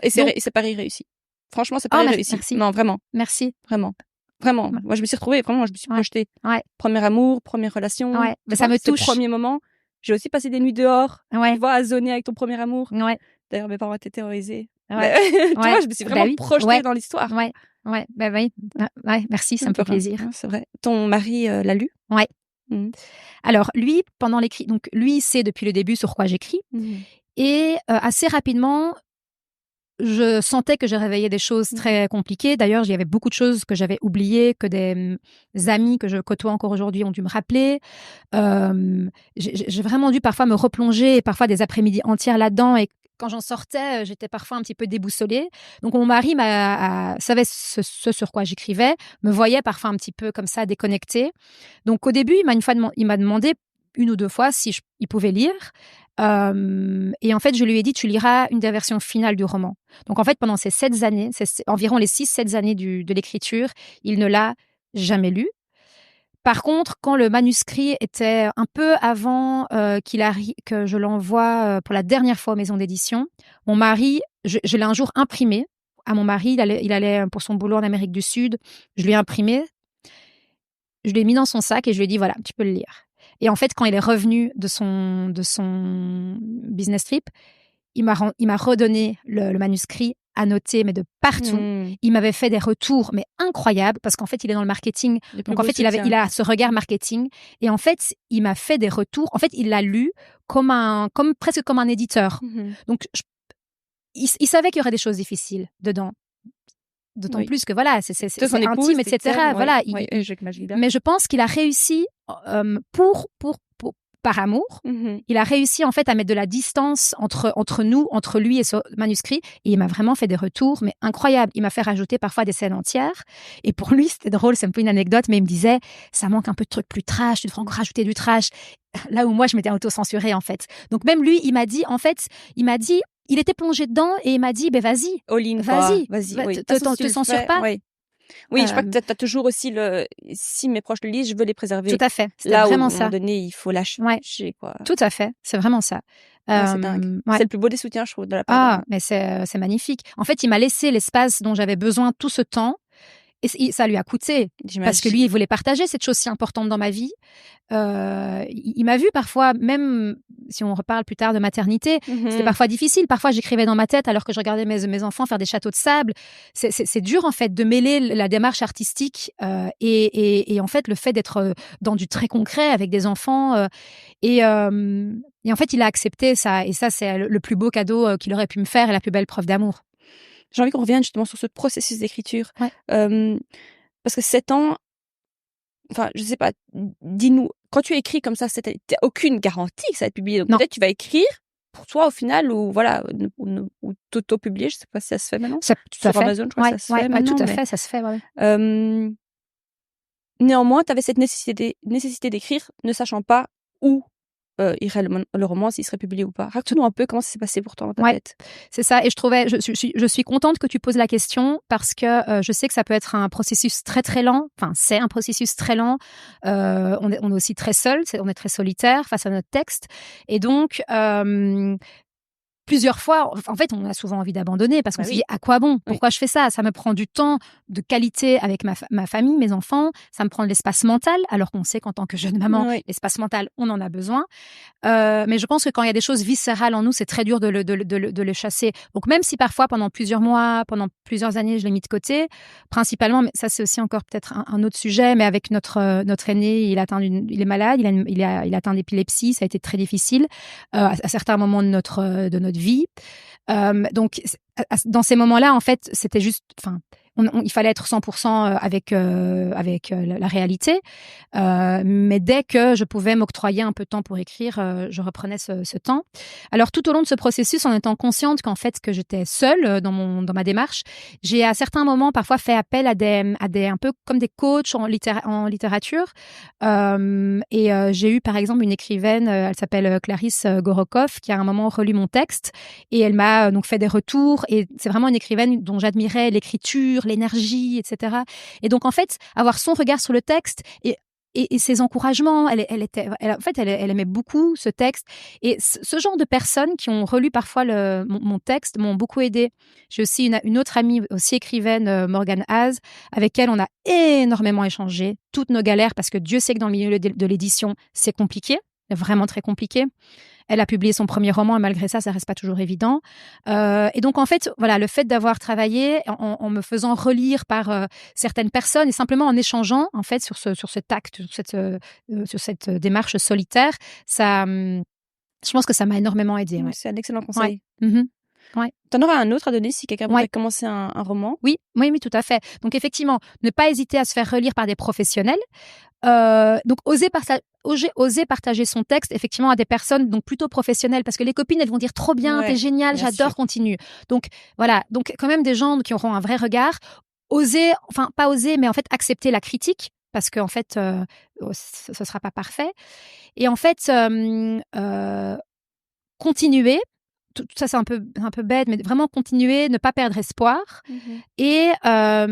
Et c'est Paris réussi. Franchement, c'est Paris réussi. Merci. Non, vraiment. Merci. Vraiment. Vraiment. Moi, je me suis retrouvée, vraiment, je me suis projetée. Ouais. Premier amour, première relation. Ouais. Mais ça me touche. Premier moment. J'ai aussi passé des nuits dehors. Ouais. Tu vois, à zoner avec ton premier amour. Ouais. D'ailleurs, mes parents étaient terrorisés. Ouais. Tu vois, je me suis vraiment projetée dans l'histoire. Ouais. Ouais. Bah oui. Ouais. Merci, ça me fait plaisir. C'est vrai. Ton mari l'a lu? Ouais. Alors, lui, pendant l'écrit, donc lui, il sait depuis le début sur quoi j'écris. Et assez rapidement, je sentais que j'ai réveillé des choses très compliquées. D'ailleurs, il y avait beaucoup de choses que j'avais oubliées, que des amis que je côtoie encore aujourd'hui ont dû me rappeler. J'ai vraiment dû parfois me replonger, et parfois des après-midi entières là-dedans. Et quand j'en sortais, j'étais parfois un petit peu déboussolée. Donc, mon mari savait ce sur quoi j'écrivais, me voyait parfois un petit peu comme ça, déconnectée. Donc, au début, il m'a demandé une ou deux fois si il pouvait lire. Et en fait, je lui ai dit, tu liras une des versions finales du roman. Donc, en fait, pendant ces 7 années, c'est environ les 6-7 années de l'écriture, il ne l'a jamais lu. Par contre, quand le manuscrit était un peu avant que je l'envoie pour la dernière fois aux maisons d'édition, mon mari, je l'ai un jour imprimé à mon mari, il allait pour son boulot en Amérique du Sud, je lui ai imprimé, je l'ai mis dans son sac et je lui ai dit, voilà, tu peux le lire. Et en fait, quand il est revenu de son business trip, il m'a redonné le manuscrit annoté, mais de partout. Il m'avait fait des retours, mais incroyables, parce qu'en fait, il est dans le marketing. Donc, en fait, il a ce regard marketing. Et en fait, il m'a fait des retours. En fait, il l'a lu presque comme un éditeur. Donc, il savait qu'il y aurait des choses difficiles dedans. D'autant plus que voilà, c'est intime, etc. Voilà. Mais je pense qu'il a réussi par amour, il a réussi en fait à mettre de la distance entre nous, entre lui et ce manuscrit. Et il m'a vraiment fait des retours, mais incroyables. Il m'a fait rajouter parfois des scènes entières. Et pour lui, c'était drôle, c'est un peu une anecdote, mais il me disait, ça manque un peu de trucs plus trash, tu devrais encore rajouter du trash. Là où moi, je m'étais auto-censurée en fait. Donc même lui, il m'a dit, il était plongé dedans et il m'a dit, ben vas-y, vas-y, te censure pas. Oui, je crois que tu as toujours aussi si mes proches le lisent, je veux les préserver. Tout à fait. C'est vraiment ça. À un moment donné, il faut lâcher, quoi. Tout à fait. C'est vraiment ça. C'est dingue. C'est le plus beau des soutiens, je trouve, de la part. Mais c'est magnifique. En fait, il m'a laissé l'espace dont j'avais besoin tout ce temps. Et ça lui a coûté, parce que lui, il voulait partager cette chose si importante dans ma vie. Il m'a vu parfois, même si on reparle plus tard de maternité, c'était parfois difficile. Parfois, j'écrivais dans ma tête alors que je regardais mes enfants faire des châteaux de sable. C'est dur, en fait, de mêler la démarche artistique et en fait, le fait d'être dans du très concret avec des enfants. Et en fait, il a accepté ça. Et ça, c'est le plus beau cadeau qu'il aurait pu me faire et la plus belle preuve d'amour. J'ai envie qu'on revienne justement sur ce processus d'écriture. Parce que 7 ans, enfin, je sais pas, dis-nous, quand tu écris comme ça, t'as aucune garantie que ça va être publié. Donc peut-être tu vas écrire pour toi au final, ou voilà, ou t'auto-publier, je sais pas si ça se fait maintenant. Tout sur Amazon, je crois que ça se fait maintenant. Tout à fait, ça se fait, néanmoins, tu avais cette nécessité d'écrire, ne sachant pas où irait le roman, s'il serait publié ou pas. Raconte-nous un peu comment ça s'est passé pour toi dans ta tête. C'est ça, et je suis contente que tu poses la question, parce que je sais que ça peut être un processus très très lent. Enfin, c'est un processus très lent. On est aussi très seul, on est très solitaire face à notre texte, et donc plusieurs fois, en fait, on a souvent envie d'abandonner parce qu'on se dit à quoi bon? Pourquoi je fais ça? Ça me prend du temps de qualité avec ma famille, mes enfants. Ça me prend de l'espace mental, alors qu'on sait qu'en tant que jeune maman, l'espace mental, on en a besoin. Mais je pense que quand il y a des choses viscérales en nous, c'est très dur de le chasser. Donc même si parfois pendant plusieurs mois, pendant plusieurs années, je l'ai mis de côté, principalement, mais ça c'est aussi encore peut-être un autre sujet, mais avec notre aîné, il est malade, il a atteint l'épilepsie, ça a été très difficile à certains moments de notre vie. Donc dans ces moments-là, en fait, c'était juste, il fallait être 100% avec la réalité. Mais dès que je pouvais m'octroyer un peu de temps pour écrire, je reprenais ce temps. Alors, tout au long de ce processus, en étant consciente qu'en fait, que j'étais seule dans ma démarche, j'ai à certains moments parfois fait appel à des un peu comme des coachs en littérature. J'ai eu, par exemple, une écrivaine, elle s'appelle Clarisse Gorokoff, qui a à un moment relu mon texte et elle m'a donc fait des retours. Et c'est vraiment une écrivaine dont j'admirais l'écriture, l'énergie, etc. Et donc, en fait, avoir son regard sur le texte et ses encouragements, elle aimait beaucoup ce texte. Et ce genre de personnes qui ont relu parfois mon texte m'ont beaucoup aidée. J'ai aussi une autre amie, aussi écrivaine, Morgane Haas, avec elle on a énormément échangé toutes nos galères, parce que Dieu sait que dans le milieu de l'édition, c'est compliqué, vraiment très compliqué. Elle a publié son premier roman et malgré ça reste pas toujours évident. Et donc, en fait, voilà, le fait d'avoir travaillé en me faisant relire par certaines personnes et simplement en échangeant, en fait, sur cet acte, sur cette démarche solitaire, ça, je pense que ça m'a énormément aidée. Ouais. C'est un excellent conseil. Ouais. Mm-hmm. Ouais. T'en auras un autre à donner si quelqu'un voudrait commencer un roman? Oui, tout à fait. Donc, effectivement, ne pas hésiter à se faire relire par des professionnels. Donc, oser partager son texte effectivement à des personnes donc plutôt professionnelles, parce que les copines elles vont dire trop bien, t'es génial, j'adore, continue. Donc voilà, donc quand même des gens qui auront un vrai regard. Pas oser, mais en fait accepter la critique, parce qu'en fait ce sera pas parfait. Et en fait continuer. Tout ça c'est un peu bête, mais vraiment continuer, ne pas perdre espoir. Et à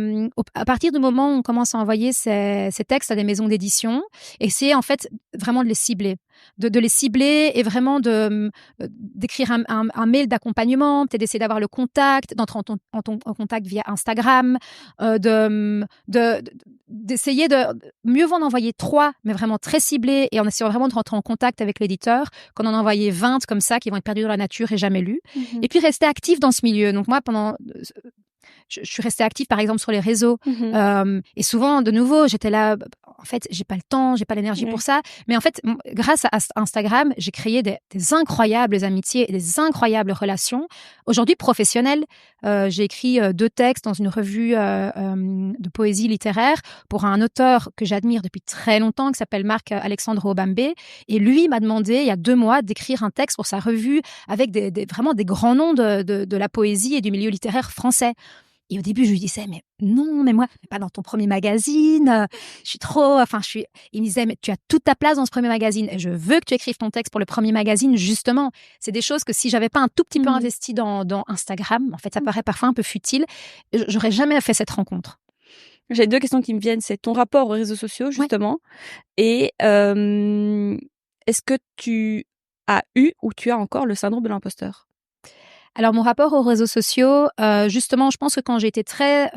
partir du moment où on commence à envoyer ces textes à des maisons d'édition, essayer en fait vraiment de les cibler, de les cibler et vraiment d'écrire un mail d'accompagnement, peut-être d'essayer d'avoir le contact, d'entrer en contact via Instagram, d'essayer de mieux vaut en envoyer 3, mais vraiment très ciblés, et en essayant vraiment de rentrer en contact avec l'éditeur, qu'en en envoyer 20 comme ça qui vont être perdus dans la nature et jamais lus. Et puis rester actif dans ce milieu. Donc moi, je suis restée active, par exemple, sur les réseaux. Et souvent, de nouveau, j'étais là, en fait, j'ai pas le temps, j'ai pas l'énergie pour ça. Mais en fait, grâce à Instagram, j'ai créé des incroyables amitiés et des incroyables relations. Aujourd'hui, professionnelles, j'ai écrit 2 textes dans une revue de poésie littéraire pour un auteur que j'admire depuis très longtemps, qui s'appelle Marc-Alexandre Obambe. Et lui m'a demandé, il y a 2 mois, d'écrire un texte pour sa revue avec vraiment des grands noms de la poésie et du milieu littéraire français. Et au début, je lui disais, mais non, mais moi, pas dans ton premier magazine. Je suis trop, il me disait, mais tu as toute ta place dans ce premier magazine. Et je veux que tu écrives ton texte pour le premier magazine, justement. C'est des choses que si j'avais pas un tout petit peu investi dans Instagram, en fait, ça paraît parfois un peu futile. J'aurais jamais fait cette rencontre. J'ai 2 questions qui me viennent. C'est ton rapport aux réseaux sociaux, justement. Et est-ce que tu as eu ou tu as encore le syndrome de l'imposteur? Alors, mon rapport aux réseaux sociaux, justement, je pense que quand j'ai été très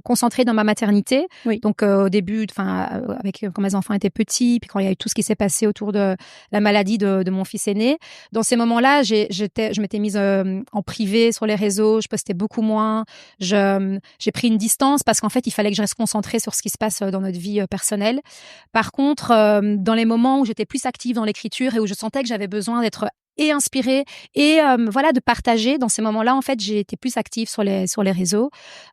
concentrée dans ma maternité, donc au début, quand mes enfants étaient petits, puis quand il y a eu tout ce qui s'est passé autour de la maladie de mon fils aîné, dans ces moments-là, je m'étais mise en privé sur les réseaux, je postais beaucoup moins, j'ai pris une distance parce qu'en fait, il fallait que je reste concentrée sur ce qui se passe dans notre vie personnelle. Par contre, dans les moments où j'étais plus active dans l'écriture et où je sentais que j'avais besoin d'être et inspirée et de partager, dans ces moments-là, en fait, j'ai été plus active sur les réseaux.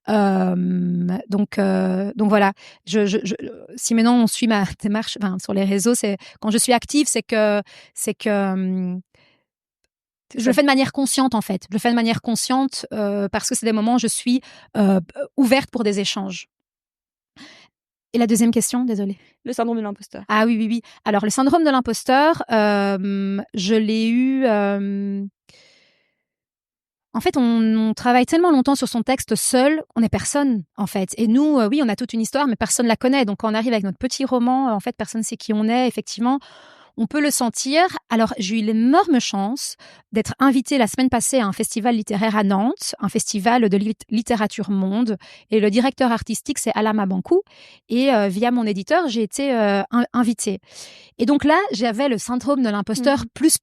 Donc voilà. Si maintenant on suit ma démarche, sur les réseaux, c'est quand je suis active, c'est que je le fais de manière consciente, en fait. Je le fais de manière consciente parce que c'est des moments où je suis ouverte pour des échanges. Et la deuxième question, désolée. Le syndrome de l'imposteur. Ah oui. Alors, le syndrome de l'imposteur, je l'ai eu... En fait, on travaille tellement longtemps sur son texte seul, on n'est personne, en fait. Et nous, on a toute une histoire, mais personne la connaît. Donc, quand on arrive avec notre petit roman, en fait, personne ne sait qui on est. Effectivement, on peut le sentir. Alors, j'ai eu l'énorme chance d'être invitée la semaine passée à un festival littéraire à Nantes, un festival de littérature monde. Et le directeur artistique, c'est Alama Bankou. Et via mon éditeur, j'ai été invitée. Et donc là, j'avais le syndrome de l'imposteur plus.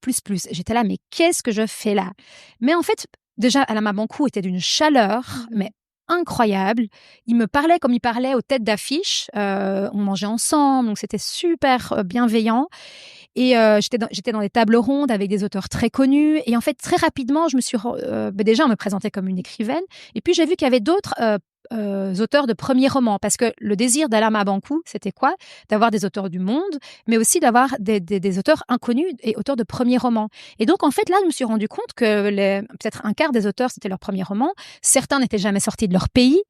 J'étais là, mais qu'est-ce que je fais là? Mais en fait, déjà, Alama Bankou était d'une chaleur, mais incroyable. Il me parlait comme il parlait aux têtes d'affiche. On mangeait ensemble, donc c'était super bienveillant. Et j'étais dans des tables rondes avec des auteurs très connus. Et en fait, très rapidement, je me suis déjà, on me présentait comme une écrivaine. Et puis, j'ai vu qu'il y avait d'autres auteurs de premiers romans. Parce que le désir d'Alama Bankou, c'était quoi? D'avoir des auteurs du monde, mais aussi d'avoir des auteurs inconnus et auteurs de premiers romans. Et donc, en fait, là, je me suis rendu compte que peut-être un quart des auteurs, c'était leur premier roman. Certains n'étaient jamais sortis de leur pays.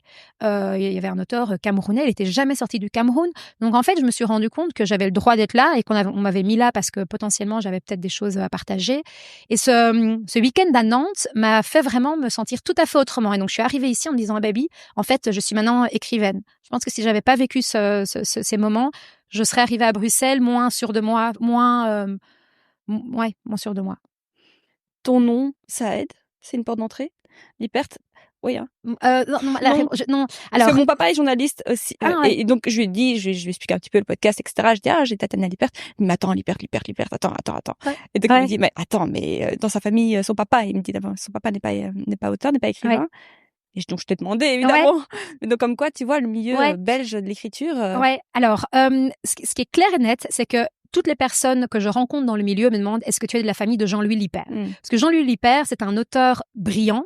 Il y avait un auteur camerounais, il n'était jamais sorti du Cameroun. Donc, en fait, je me suis rendu compte que j'avais le droit d'être là et qu'on m'avait mis là parce que potentiellement, j'avais peut-être des choses à partager. Et ce week-end à Nantes m'a fait vraiment me sentir tout à fait autrement. Et donc, je suis arrivée ici en me disant, baby, en fait, je suis maintenant écrivaine. Je pense que si j'avais pas vécu ces moments, je serais arrivée à Bruxelles moins sûre de moi, moins sûre de moi. Ton nom, ça aide? C'est une porte d'entrée? Lipert? Oui, hein. Non. Alors, parce que mon papa est journaliste aussi, et donc je lui ai dit, je lui explique un petit peu le podcast, etc. Je dis, j'ai Tatiana Lipert. Il me dit, mais attends, Lipert, attends. Ouais. Et donc il me dit, mais attends, mais dans sa famille, son papa, il me dit d'abord, son papa n'est pas auteur, n'est pas écrivain. Ouais. Et donc, je t'ai demandé, évidemment. Ouais. Donc, comme quoi, tu vois, le milieu belge de l'écriture. Ouais. Alors, ce qui est clair et net, c'est que toutes les personnes que je rencontre dans le milieu me demandent, est-ce que tu es de la famille de Jean-Louis Lipert? Parce que Jean-Louis Lipert, c'est un auteur brillant.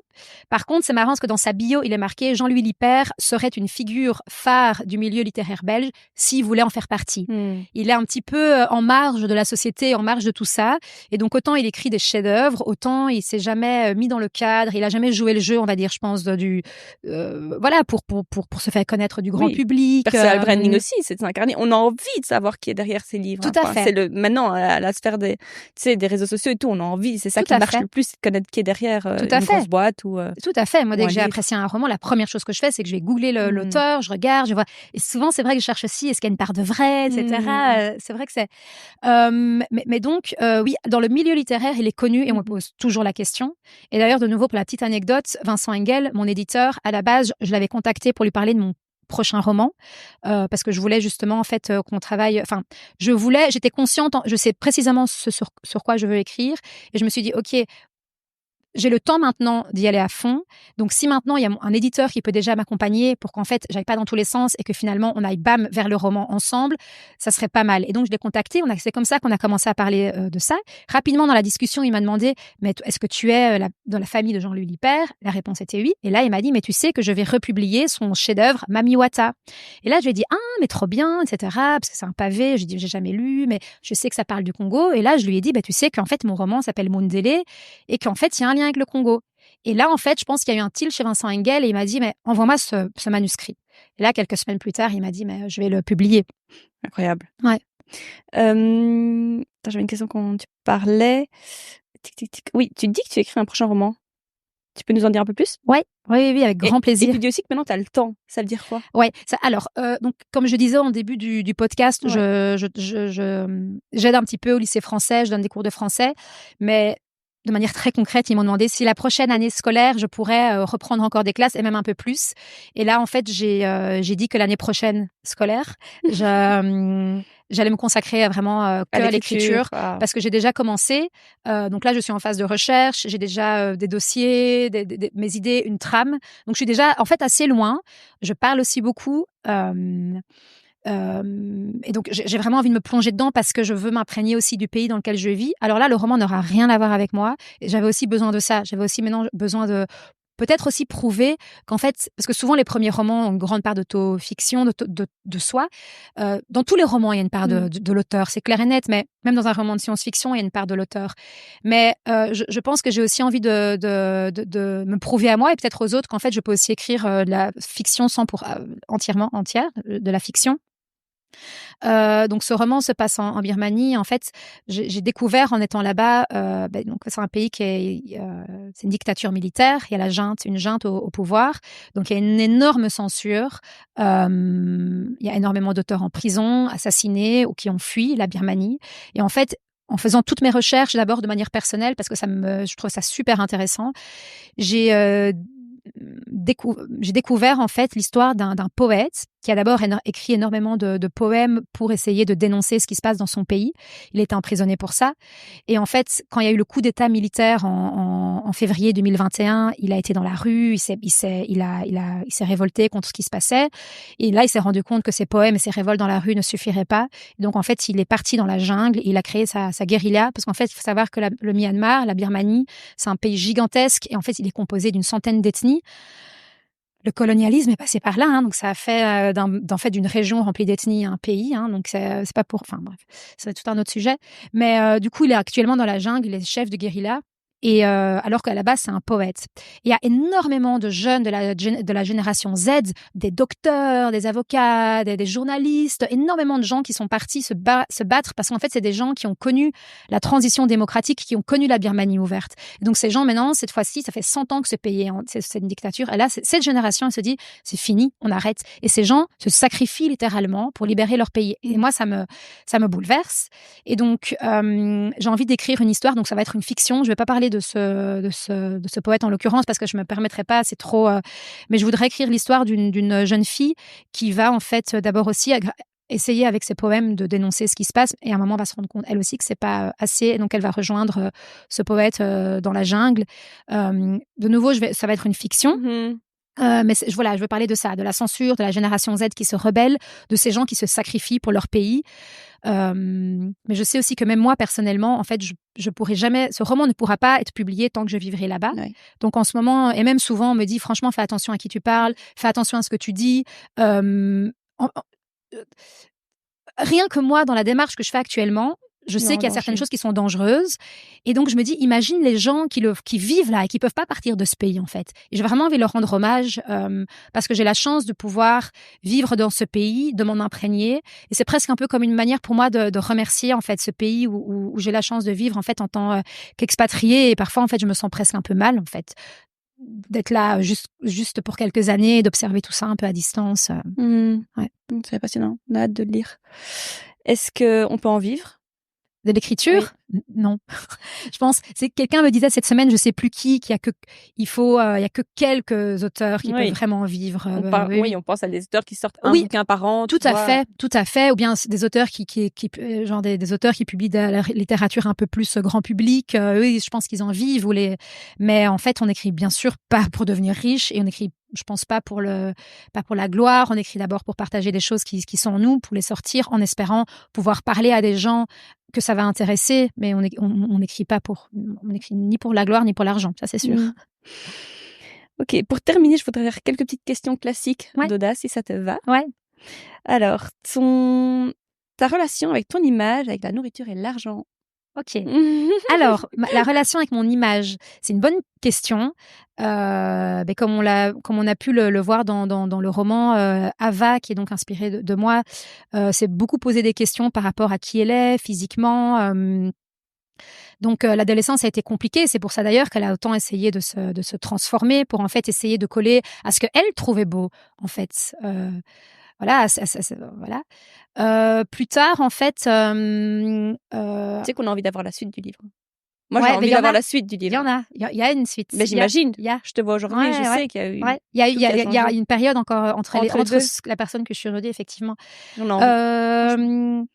Par contre, c'est marrant parce que dans sa bio, il est marqué Jean-Louis Lipert serait une figure phare du milieu littéraire belge s'il voulait en faire partie. Il est un petit peu en marge de la société, en marge de tout ça. Et donc, autant il écrit des chefs-d'œuvre, autant il s'est jamais mis dans le cadre, il a jamais joué le jeu, on va dire, je pense, pour se faire connaître du grand public. Personal branding aussi, c'est de s'incarner. On a envie de savoir qui est derrière ces livres. Tout à fait. C'est maintenant, à la sphère des réseaux sociaux et tout, on a envie, c'est ça qui marche le plus, c'est de connaître qui est derrière une grosse boîte. Tout à fait. Moi, dès que j'ai apprécié un roman, la première chose que je fais, c'est que je vais googler l'auteur, je regarde, je vois. Et souvent, c'est vrai que je cherche aussi, est-ce qu'il y a une part de vrai, etc. C'est vrai que c'est... mais donc, oui, dans le milieu littéraire, il est connu et on me pose toujours la question. Et d'ailleurs, de nouveau, pour la petite anecdote, Vincent Engel, mon éditeur, à la base, je l'avais contacté pour lui parler de mon prochain roman, parce que je voulais justement, en fait, qu'on travaille... Enfin, j'étais consciente, je sais précisément sur quoi je veux écrire. Et je me suis dit, OK, j'ai le temps maintenant d'y aller à fond. Donc, si maintenant il y a un éditeur qui peut déjà m'accompagner pour qu'en fait, j'aille pas dans tous les sens et que finalement, on aille bam vers le roman ensemble, ça serait pas mal. Et donc, je l'ai contacté. C'est comme ça qu'on a commencé à parler de ça. Rapidement, dans la discussion, il m'a demandé, mais est-ce que tu es dans la famille de Jean-Louis Lipert? La réponse était oui. Et là, il m'a dit, mais tu sais que je vais republier son chef-d'œuvre, Mami Wata. Et là, je lui ai dit, mais trop bien, etc. Parce que c'est un pavé. J'ai dit, j'ai jamais lu, mais je sais que ça parle du Congo. Et là, je lui ai dit, tu sais qu'en fait, mon roman s'appelle Mundele et qu'en fait, il y a un lien avec le Congo. Et là, en fait, je pense qu'il y a eu un tilt chez Vincent Engel et il m'a dit, mais envoie-moi ce manuscrit. Et là, quelques semaines plus tard, il m'a dit, mais je vais le publier. Incroyable. Ouais. J'avais une question quand tu parlais. Oui, tu dis que tu écris un prochain roman. Tu peux nous en dire un peu plus? Oui, avec grand plaisir. Et tu dis aussi que maintenant, tu as le temps. Ça veut dire quoi? Ouais. Alors, donc, comme je disais en début du podcast, j'aide un petit peu au lycée français, je donne des cours de français, mais de manière très concrète, ils m'ont demandé si la prochaine année scolaire, je pourrais reprendre encore des classes et même un peu plus. Et là, en fait, j'ai dit que l'année prochaine scolaire, j'allais me consacrer vraiment à l'écriture parce que j'ai déjà commencé. Donc là, je suis en phase de recherche. J'ai déjà des dossiers, mes idées, une trame. Donc, je suis déjà en fait assez loin. Je parle aussi beaucoup. Et donc, j'ai vraiment envie de me plonger dedans parce que je veux m'imprégner aussi du pays dans lequel je vis. Alors là, le roman n'aura rien à voir avec moi. Et j'avais aussi besoin de ça. J'avais aussi maintenant besoin de peut-être aussi prouver qu'en fait, parce que souvent les premiers romans ont une grande part d'autofiction, de soi. Dans tous les romans, il y a une part de l'auteur, c'est clair et net, mais même dans un roman de science-fiction, il y a une part de l'auteur. Mais je pense que j'ai aussi envie de me prouver à moi et peut-être aux autres qu'en fait, je peux aussi écrire de la fiction entière, de la fiction. Donc ce roman se passe en Birmanie. En fait, j'ai découvert en étant là-bas, donc c'est un pays qui c'est une dictature militaire. Il y a une junte au pouvoir. Donc il y a une énorme censure. Il y a énormément d'auteurs en prison, assassinés ou qui ont fui la Birmanie. Et en fait, en faisant toutes mes recherches, d'abord de manière personnelle, parce que je trouve ça super intéressant, j'ai découvert en fait l'histoire d'un poète qui a d'abord écrit énormément de poèmes pour essayer de dénoncer ce qui se passe dans son pays. Il était emprisonné pour ça. Et en fait, quand il y a eu le coup d'État militaire en février 2021, il a été dans la rue, il s'est révolté contre ce qui se passait. Et là, il s'est rendu compte que ses poèmes et ses révoltes dans la rue ne suffiraient pas. Et donc, en fait, il est parti dans la jungle et il a créé sa guérilla. Parce qu'en fait, il faut savoir que le Myanmar, la Birmanie, c'est un pays gigantesque et en fait, il est composé d'une centaine d'ethnies. Le colonialisme est passé par là, donc ça a fait d'une région remplie d'ethnies un pays, donc c'est pas pour... Enfin bref, c'est tout un autre sujet. Mais du coup, il est actuellement dans la jungle, il est chef de guérilla. Et alors qu'à la base, c'est un poète. Il y a énormément de jeunes de la génération Z, des docteurs, des avocats, des journalistes, énormément de gens qui sont partis se battre parce qu'en fait, c'est des gens qui ont connu la transition démocratique, qui ont connu la Birmanie ouverte. Et donc, ces gens, maintenant, cette fois-ci, ça fait 100 ans que ce pays c'est une dictature. Et là, cette génération, elle se dit, c'est fini, on arrête. Et ces gens se sacrifient littéralement pour libérer leur pays. Et moi, ça me bouleverse. Et donc, j'ai envie d'écrire une histoire. Donc, ça va être une fiction. Je vais pas parler de ce poète en l'occurrence parce que je me permettrais pas, c'est trop. Mais je voudrais écrire l'histoire d'une jeune fille qui va en fait d'abord aussi essayer avec ses poèmes de dénoncer ce qui se passe et à un moment va se rendre compte elle aussi que c'est pas assez et donc elle va rejoindre ce poète dans la jungle. De nouveau, ça va être une fiction. Mais je veux parler de ça, de la censure, de la génération Z qui se rebelle, de ces gens qui se sacrifient pour leur pays. Mais je sais aussi que même moi, personnellement, en fait, je pourrai jamais, ce roman ne pourra pas être publié tant que je vivrai là-bas. Oui. Donc, en ce moment, et même souvent, on me dit, franchement, fais attention à qui tu parles, fais attention à ce que tu dis. Rien que moi, dans la démarche que je fais actuellement, je sais qu'il y a certaines choses qui sont dangereuses. Et donc, je me dis, imagine les gens qui vivent là et qui peuvent pas partir de ce pays, en fait. Et j'ai vraiment envie de leur rendre hommage parce que j'ai la chance de pouvoir vivre dans ce pays, de m'en imprégner. Et c'est presque un peu comme une manière pour moi de remercier, en fait, ce pays où j'ai la chance de vivre, en fait, en tant qu'expatriée. Et parfois, en fait, je me sens presque un peu mal, en fait, d'être là juste pour quelques années, d'observer tout ça un peu à distance. Ouais. C'est passionnant. On a hâte de le lire. Est-ce qu'on peut en vivre? De l'écriture? Oui. Non. Je pense, quelqu'un me disait cette semaine, je sais plus qui, il y a que quelques auteurs qui peuvent vraiment vivre. On pense à des auteurs qui sortent un bouquin par an. Tout à fait. Ou bien des auteurs genre des auteurs qui publient de la littérature un peu plus grand public. Eux, je pense qu'ils en vivent. Mais en fait, on écrit bien sûr pas pour devenir riche et on écrit, je pense pas pour la gloire. On écrit d'abord pour partager des choses qui sont en nous, pour les sortir en espérant pouvoir parler à des gens que ça va intéresser, mais on n'écrit pas on écrit ni pour la gloire ni pour l'argent, ça c'est sûr. Ok, pour terminer, je voudrais faire quelques petites questions classiques d'Audace, si ça te va. Ouais. Alors, ta relation avec ton image, avec la nourriture et l'argent. Ok. Alors, la relation avec mon image, c'est une bonne question. Comme on a pu le voir dans le roman Ava, qui est donc inspiré de moi, c'est beaucoup posé des questions par rapport à qui elle est physiquement. Donc, l'adolescence a été compliquée. C'est pour ça d'ailleurs qu'elle a autant essayé de se transformer pour en fait essayer de coller à ce qu'elle trouvait beau, en fait. Voilà. Plus tard, en fait... Tu sais qu'on a envie d'avoir la suite du livre. Moi, j'ai envie d'avoir la suite du livre. Il y en a. Il y a une suite. Mais j'imagine. Je te vois aujourd'hui, je sais qu'il y a eu... Il y a une période encore entre la personne que je suis redée, effectivement. Voir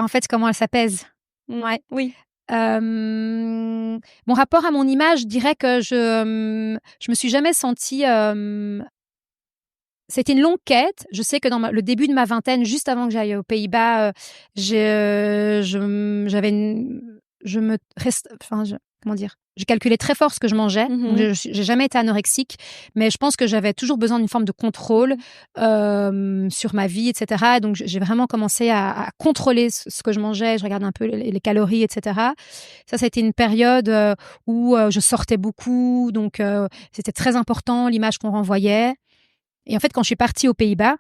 en fait comment elle s'apaise. Ouais. Oui. Mon rapport à mon image, je dirais que je me suis jamais sentie... C'était une longue quête. Je sais que dans le début de ma vingtaine, juste avant que j'aille aux Pays-Bas, je calculais très fort ce que je mangeais. Donc j'ai jamais été anorexique, mais je pense que j'avais toujours besoin d'une forme de contrôle sur ma vie, etc. Donc j'ai vraiment commencé à contrôler ce que je mangeais. Je regardais un peu les calories, etc. Ça a été une période où je sortais beaucoup, donc c'était très important l'image qu'on renvoyait. Et en fait, quand je suis partie aux Pays-Bas,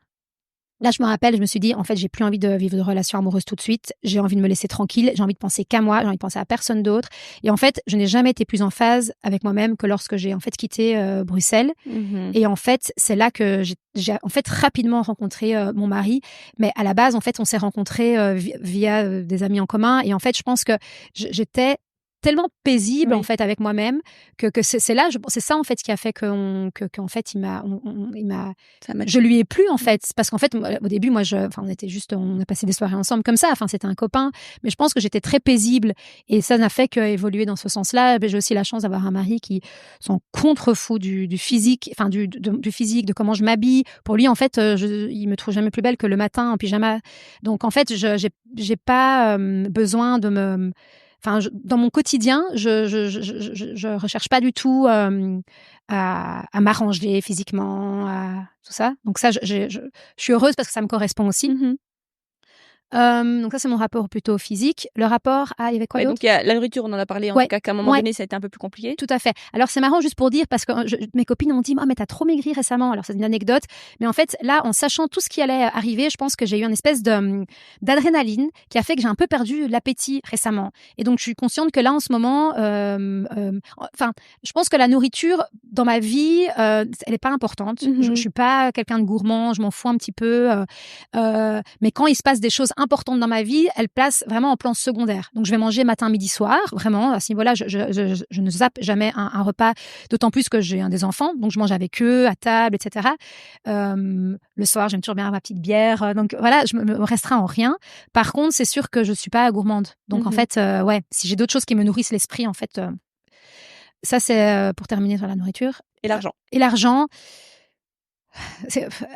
Là, je me rappelle, je me suis dit, en fait, j'ai plus envie de vivre de relation amoureuse tout de suite. J'ai envie de me laisser tranquille. J'ai envie de penser qu'à moi. J'ai envie de penser à personne d'autre. Et en fait, je n'ai jamais été plus en phase avec moi-même que lorsque j'ai en fait quitté Bruxelles. Et en fait, c'est là que j'ai en fait rapidement rencontré mon mari. Mais à la base, en fait, on s'est rencontrés via des amis en commun. Et en fait, je pense que j'étais tellement paisible en fait avec moi-même que c'est là c'est ça en fait qui a fait qu'en fait je lui ai plu en fait parce qu'en fait au début moi on a passé des soirées ensemble comme ça, enfin c'était un copain, mais je pense que j'étais très paisible et ça n'a fait qu'évoluer dans ce sens-là. J'ai aussi la chance d'avoir un mari qui s'en contre-fout du physique, enfin du physique, de comment je m'habille. Pour lui en fait il me trouve jamais plus belle que le matin en pyjama, donc en fait j'ai pas besoin de me... Enfin, dans mon quotidien, je recherche pas du tout à m'arranger physiquement, à tout ça. Donc ça, je suis heureuse parce que ça me correspond aussi. Donc ça, c'est mon rapport plutôt physique. Le rapport à... Il y avait quoi d'autre ? Donc il y a la nourriture, on en a parlé, en tout cas qu'à un moment donné, ça a été un peu plus compliqué. Tout à fait. Alors c'est marrant juste pour dire, parce que mes copines m'ont dit « Ah, mais t'as trop maigri récemment ». Alors c'est une anecdote. Mais en fait, là, en sachant tout ce qui allait arriver, je pense que j'ai eu une espèce d'adrénaline qui a fait que j'ai un peu perdu l'appétit récemment. Et donc je suis consciente que là, en ce moment, je pense que la nourriture, dans ma vie, elle est pas importante. Je suis pas quelqu'un de gourmand, je m'en fous un petit peu. Mais quand il se passe des choses importantes dans ma vie, elle place vraiment en plan secondaire. Donc je vais manger matin, midi, soir, vraiment à ce niveau-là, je ne zappe jamais un repas, d'autant plus que j'ai des enfants, donc je mange avec eux à table, etc. Le soir, j'aime toujours bien avoir ma petite bière, donc voilà, je me restreins en rien. Par contre, c'est sûr que je suis pas gourmande, donc en fait, si j'ai d'autres choses qui me nourrissent l'esprit, en fait, ça c'est pour terminer sur la nourriture. Et l'argent.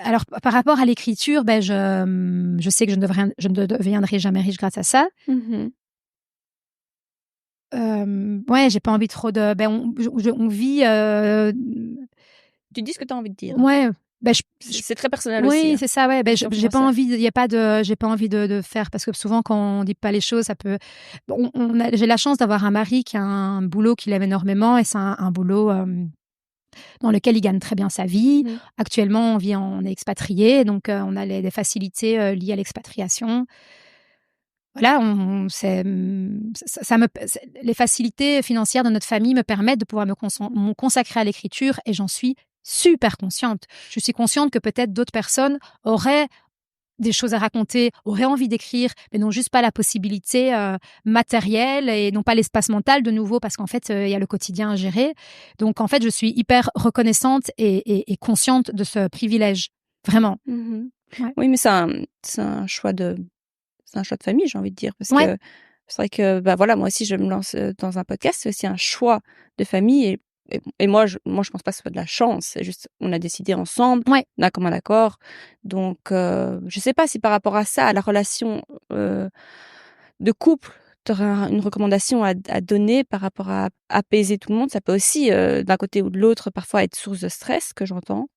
Alors, par rapport à l'écriture, je sais que je ne deviendrai jamais riche grâce à ça. J'ai pas envie trop de... on vit... Tu dis ce que tu as envie de dire. Ouais. C'est très personnel aussi. Oui, c'est ça, ouais. J'ai pas envie, j'ai pas envie de faire, parce que souvent, quand on dit pas les choses, ça peut... j'ai la chance d'avoir un mari qui a un boulot qu'il aime énormément, et c'est un boulot... dans lequel il gagne très bien sa vie. Actuellement, on est expatrié, donc on a des facilités liées à l'expatriation. Voilà, les facilités financières de notre famille me permettent de pouvoir me consacrer à l'écriture, et j'en suis super consciente. Je suis consciente que peut-être d'autres personnes auraient des choses à raconter, auraient envie d'écrire, mais n'ont juste pas la possibilité matérielle et n'ont pas l'espace mental de nouveau, parce qu'en fait, il y a le quotidien à gérer. Donc, en fait, je suis hyper reconnaissante et consciente de ce privilège. Vraiment. Ouais. Oui, mais c'est un choix de famille, j'ai envie de dire. Parce que c'est vrai que, moi aussi, je me lance dans un podcast. C'est aussi un choix de famille. Et moi, je pense pas que ce soit de la chance. C'est juste, on a décidé ensemble, d'un commun accord. Donc, je sais pas si par rapport à ça, à la relation de couple, tu auras une recommandation à donner par rapport à apaiser tout le monde. Ça peut aussi, d'un côté ou de l'autre, parfois être source de stress, que j'entends.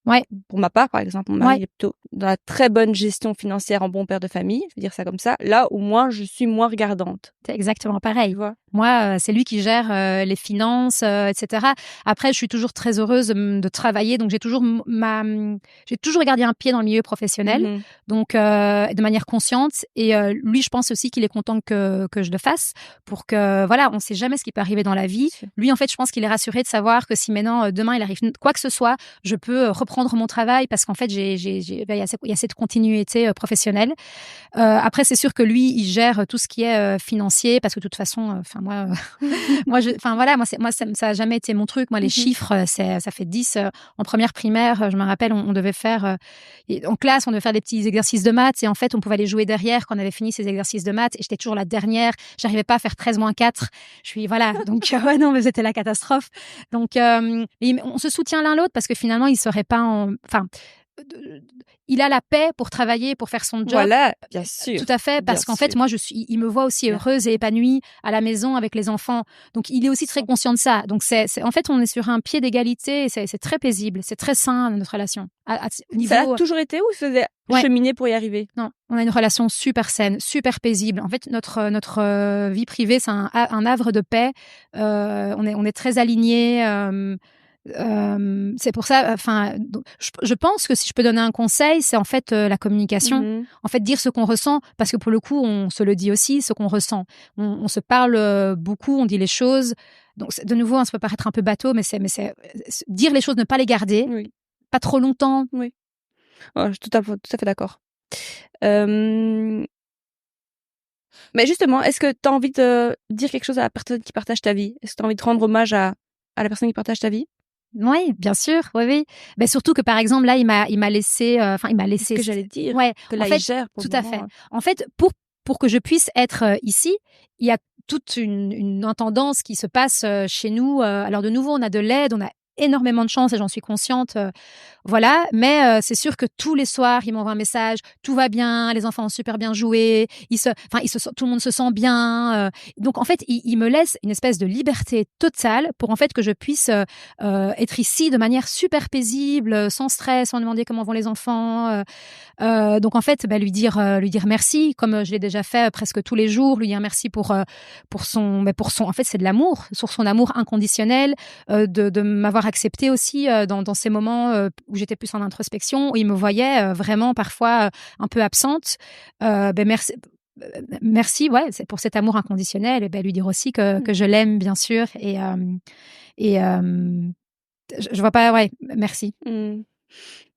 Pour ma part, par exemple, mon mari est plutôt dans la très bonne gestion financière, en bon père de famille, je veux dire ça comme ça. Là où moi, je suis moins regardante. C'est exactement pareil. Tu vois ? Moi, c'est lui qui gère les finances, etc. Après, je suis toujours très heureuse de travailler, donc j'ai toujours gardé un pied dans le milieu professionnel, donc de manière consciente. Et lui, je pense aussi qu'il est content que je le fasse, pour que on ne sait jamais ce qui peut arriver dans la vie. Lui, en fait, je pense qu'il est rassuré de savoir que si maintenant demain il arrive quoi que ce soit, je peux reprendre mon travail, parce qu'en fait, il y a cette continuité professionnelle. Après, c'est sûr que lui, il gère tout ce qui est financier, parce que de toute façon, ça a jamais été mon truc. Moi, les chiffres, ça fait 10. En première primaire, je me rappelle, on devait faire, en classe, on devait faire des petits exercices de maths, et en fait, on pouvait les jouer derrière quand on avait fini ces exercices de maths, et j'étais toujours la dernière. J'arrivais pas à faire 13-4. Donc, non, mais c'était la catastrophe. Donc, on se soutient l'un l'autre, parce que finalement, il serait pas il a la paix pour travailler, pour faire son job. Voilà, bien sûr. Tout à fait, parce qu'en fait, moi, il me voit aussi heureuse et épanouie à la maison avec les enfants. Donc, il est aussi très conscient de ça. Donc, en fait, on est sur un pied d'égalité, et c'est très paisible, c'est très sain, notre relation. Ça a toujours été, ou il faisait cheminer pour y arriver? Non, on a une relation super saine, super paisible. En fait, notre vie privée, c'est un havre de paix. On est très alignés. C'est pour ça, je pense que si je peux donner un conseil, c'est en fait la communication. En fait, dire ce qu'on ressent, parce que pour le coup, on se le dit aussi, ce qu'on ressent. On se parle beaucoup, on dit les choses. Donc, de nouveau, ça peut paraître un peu bateau, mais c'est dire les choses, ne pas les garder, pas trop longtemps. Oui. Oh, je suis tout à fait d'accord. Mais justement, est-ce que tu as envie de dire quelque chose à la personne qui partage ta vie? Est-ce que tu as envie de rendre hommage à la personne qui partage ta vie? Oui, bien sûr, oui. Ben, surtout que par exemple là, il m'a laissé, C'est ce que j'allais dire. Ouais, que là, en fait, il gère pour tout le à moment. fait. En fait, pour que je puisse être ici, il y a toute une intendance qui se passe chez nous. Alors de nouveau, on a de l'aide, on a énormément de chance et j'en suis consciente. Voilà, mais c'est sûr que tous les soirs, il m'envoie un message, tout va bien, les enfants ont super bien joué, tout le monde se sent bien. Donc en fait, il me laisse une espèce de liberté totale pour en fait que je puisse être ici de manière super paisible, sans stress, sans demander comment vont les enfants. Donc en fait, lui dire merci, comme je l'ai déjà fait presque tous les jours, lui dire merci pour son, en fait, c'est de l'amour, sur son amour inconditionnel, de m'avoir accepté aussi dans ces moments où j'étais plus en introspection, où il me voyait vraiment parfois un peu absente. Merci, ouais, c'est pour cet amour inconditionnel, et lui dire aussi que je l'aime bien sûr, et je vois pas, ouais, merci.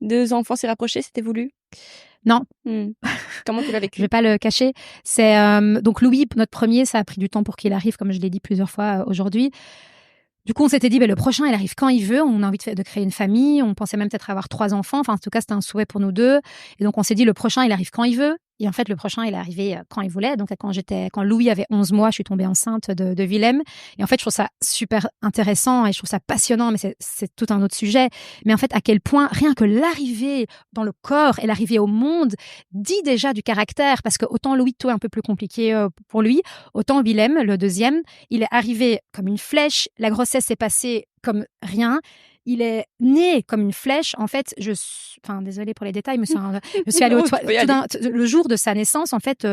2 enfants s'est rapprochés, c'était voulu? Non. Comment tu l'as vécu? Je vais pas le cacher. C'est donc Louis, notre premier, ça a pris du temps pour qu'il arrive, comme je l'ai dit plusieurs fois aujourd'hui. Du coup, on s'était dit, le prochain, il arrive quand il veut. On a envie de créer une famille. On pensait même peut-être avoir 3 enfants. Enfin, en tout cas, c'était un souhait pour nous deux. Et donc, on s'est dit, le prochain, il arrive quand il veut. Et en fait, le prochain, il est arrivé quand il voulait. Donc, quand Louis avait 11 mois, je suis tombée enceinte de Willem. Et en fait, je trouve ça super intéressant et je trouve ça passionnant, mais c'est tout un autre sujet. Mais en fait, à quel point rien que l'arrivée dans le corps et l'arrivée au monde dit déjà du caractère. Parce que autant Louis, tout est un peu plus compliqué pour lui, autant Willem, le deuxième, il est arrivé comme une flèche. La grossesse s'est passée comme rien. Il est né comme une flèche. En fait, désolée pour les détails, je suis allée aux toilettes. Le jour de sa naissance, en fait,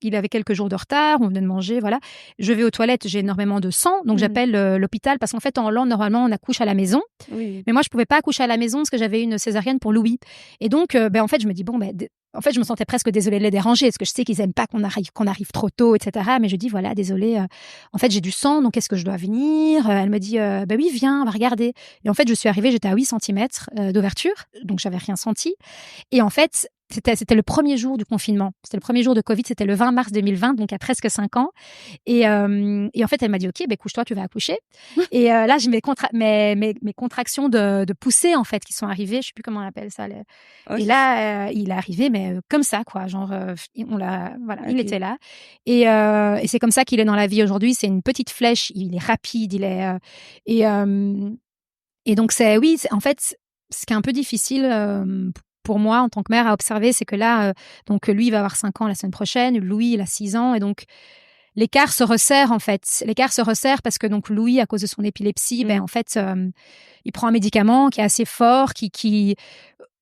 il avait quelques jours de retard. On venait de manger, voilà. Je vais aux toilettes, j'ai énormément de sang, donc j'appelle l'hôpital parce qu'en fait, en Hollande, normalement, on accouche à la maison. Oui. Mais moi, je pouvais pas accoucher à la maison parce que j'avais une césarienne pour Louis. Et donc, en fait, je me dis en fait, je me sentais presque désolée de les déranger parce que je sais qu'ils aiment pas qu'on arrive trop tôt, etc. Mais je dis voilà, désolée. En fait, j'ai du sang, donc est-ce que je dois venir? Elle me dit oui, viens, on va regarder. Et en fait, je suis arrivée, j'étais à 8 cm d'ouverture, donc j'avais rien senti. Et en fait, c'était le premier jour du confinement. C'était le premier jour de Covid, c'était le 20 mars 2020, donc il y a presque 5 ans. Et en fait, elle m'a dit, OK, couche-toi, tu vas accoucher. Et là, j'ai mes contractions de poussée, en fait, qui sont arrivées. Je sais plus comment on appelle ça. Et là, il est arrivé, mais comme ça, quoi. Genre, il était là. Et c'est comme ça qu'il est dans la vie aujourd'hui. C'est une petite flèche. Il est rapide, et donc, en fait, ce qui est un peu difficile pour moi, en tant que mère, à observer, c'est que là, donc lui, il va avoir 5 ans la semaine prochaine. Louis, il a 6 ans. Et donc, l'écart se resserre, en fait. L'écart se resserre parce que donc Louis, à cause de son épilepsie, en fait, il prend un médicament qui est assez fort, qui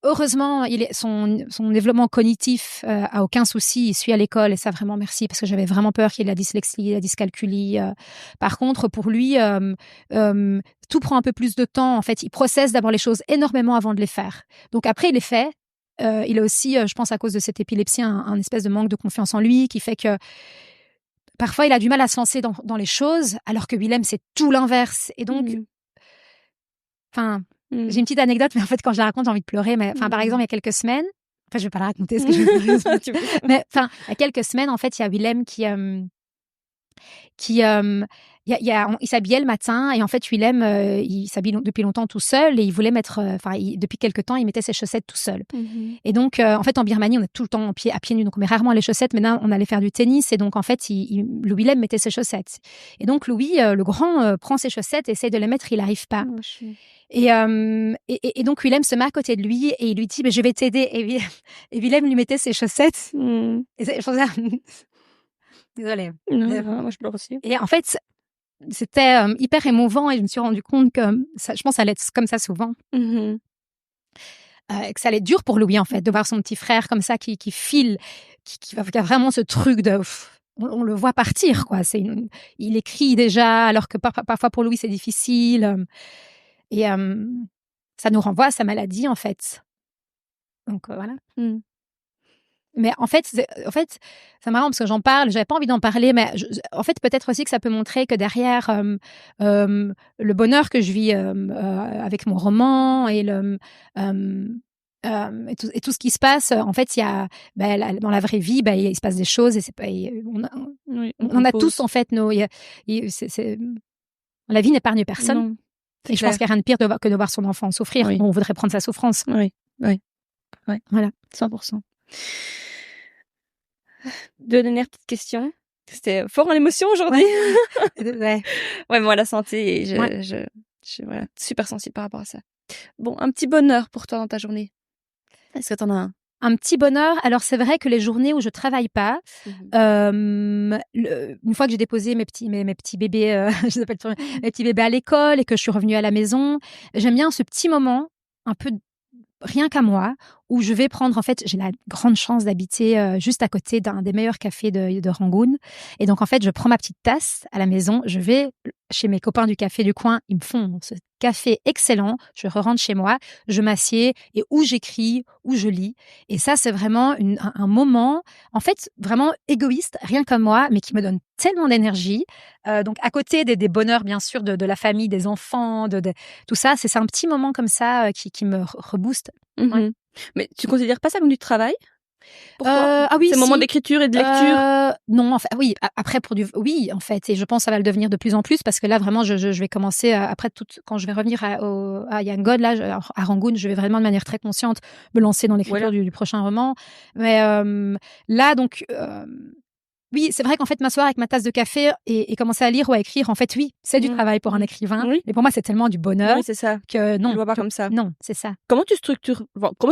heureusement, son développement cognitif a aucun souci. Il suit à l'école et ça, vraiment merci, parce que j'avais vraiment peur qu'il ait la dyslexie, la dyscalculie. Par contre, pour lui, tout prend un peu plus de temps. En fait, il processe d'abord les choses énormément avant de les faire. Donc après, il les fait. Il a aussi, je pense, à cause de cette épilepsie, un espèce de manque de confiance en lui qui fait que parfois, il a du mal à se lancer dans les choses, alors que Willem, c'est tout l'inverse. Et donc, j'ai une petite anecdote, mais en fait, quand je la raconte, j'ai envie de pleurer. Mais par exemple, il y a quelques semaines, je vais pas la raconter, ce que je veux. Mais il y a quelques semaines, en fait, il y a Willem il s'habillait le matin, et en fait Willem il s'habille depuis longtemps tout seul, et il voulait mettre depuis quelques temps il mettait ses chaussettes tout seul. Et donc en fait en Birmanie on est tout le temps à pieds nus, donc on met rarement les chaussettes. Maintenant on allait faire du tennis, et donc en fait le Willem mettait ses chaussettes, et donc Louis le grand prend ses chaussettes et essaie de les mettre, il n'arrive pas. Et donc Willem se met à côté de lui et il lui dit je vais t'aider, et Willem lui mettait ses chaussettes. Et je pensais désolée. Moi je pleure aussi. Et en fait, c'était hyper émouvant, et je me suis rendu compte que ça, je pense que ça allait être comme ça souvent. Que ça allait être dur pour Louis, en fait, de voir son petit frère comme ça qui file, qui a vraiment ce truc de... on le voit partir, quoi. Il écrit déjà, alors que parfois pour Louis c'est difficile. Et ça nous renvoie à sa maladie, en fait. Donc, voilà. Mais en fait, c'est marrant parce que j'en parle, j'avais pas envie d'en parler, mais en fait, peut-être aussi que ça peut montrer que derrière le bonheur que je vis avec mon roman et et tout ce qui se passe, en fait, il y a dans la vraie vie, il se passe des choses et c'est pas, on a tous en fait la vie n'épargne personne. Non, et je pense qu'il n'y a rien de pire que de voir son enfant souffrir. Oui. On voudrait prendre sa souffrance. Oui. Voilà. 100%. Deux dernières petites questions. C'était fort en émotion aujourd'hui. Ouais. Ouais, moi, la santé, je suis voilà, super sensible par rapport à ça. Bon, un petit bonheur pour toi dans ta journée. Est-ce que t'en as un? Un petit bonheur. Alors, c'est vrai que les journées où je travaille pas, une fois que j'ai déposé mes petits bébés, je les appelle mes petits bébés à l'école et que je suis revenue à la maison, j'aime bien ce petit moment, un peu rien qu'à moi, où je vais prendre, en fait, j'ai la grande chance d'habiter juste à côté d'un des meilleurs cafés de Rangoon. Et donc, en fait, je prends ma petite tasse à la maison, je vais chez mes copains du café du coin, ils me font ce café excellent, je rentre chez moi, je m'assieds et où j'écris, où je lis. Et ça, c'est vraiment un moment, en fait, vraiment égoïste, rien comme moi, mais qui me donne tellement d'énergie. Donc, à côté des bonheurs, bien sûr, de la famille, des enfants, de tout ça, c'est un petit moment comme ça qui me rebooste. Ouais. Mais tu considères pas ça comme du travail pour toi? Ah oui, c'est un moment d'écriture et de lecture. Non, enfin oui. Après oui, en fait, et je pense que ça va le devenir de plus en plus parce que là vraiment, je vais commencer après quand je vais revenir à Yangon là, à Rangoon, je vais vraiment de manière très consciente me lancer dans l'écriture du prochain roman. Mais là donc. Oui, c'est vrai qu'en fait, m'asseoir avec ma tasse de café et commencer à lire ou à écrire, en fait, oui, c'est du travail pour un écrivain. Oui. Mais pour moi, c'est tellement du bonheur. Oui, c'est ça. Que non. Je le vois pas comme ça. Non, c'est ça. Comment tu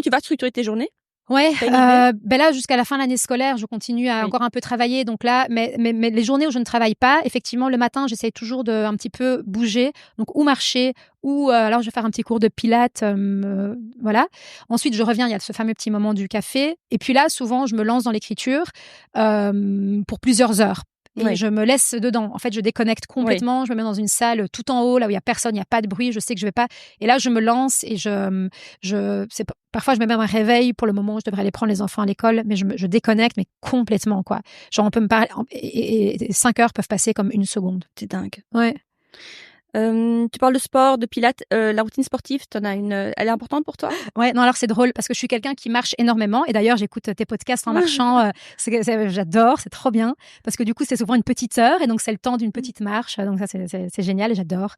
vas structurer tes journées? Ouais, là jusqu'à la fin de l'année scolaire, je continue à encore un peu travailler. Donc là, mais les journées où je ne travaille pas, effectivement, le matin, j'essaie toujours de un petit peu bouger, donc ou marcher, ou alors je vais faire un petit cours de pilates, voilà. Ensuite, je reviens, il y a ce fameux petit moment du café, et puis là, souvent, je me lance dans l'écriture pour plusieurs heures. Et je me laisse dedans. En fait, je déconnecte complètement. Je me mets dans une salle tout en haut, là où il y a personne, il y a pas de bruit. Je sais que je vais pas. Et là, je me lance et parfois, je me mets un réveil pour le moment où je devrais aller prendre les enfants à l'école, mais je déconnecte, mais complètement, quoi. Genre, on peut me parler et 5 heures peuvent passer comme une seconde. C'est dingue. Ouais. Tu parles de sport, de pilates, la routine sportive, elle est importante pour toi? Ouais, non, alors c'est drôle parce que je suis quelqu'un qui marche énormément et d'ailleurs j'écoute tes podcasts en marchant, j'adore, c'est trop bien parce que du coup c'est souvent une petite heure et donc c'est le temps d'une petite marche, donc ça c'est génial et j'adore.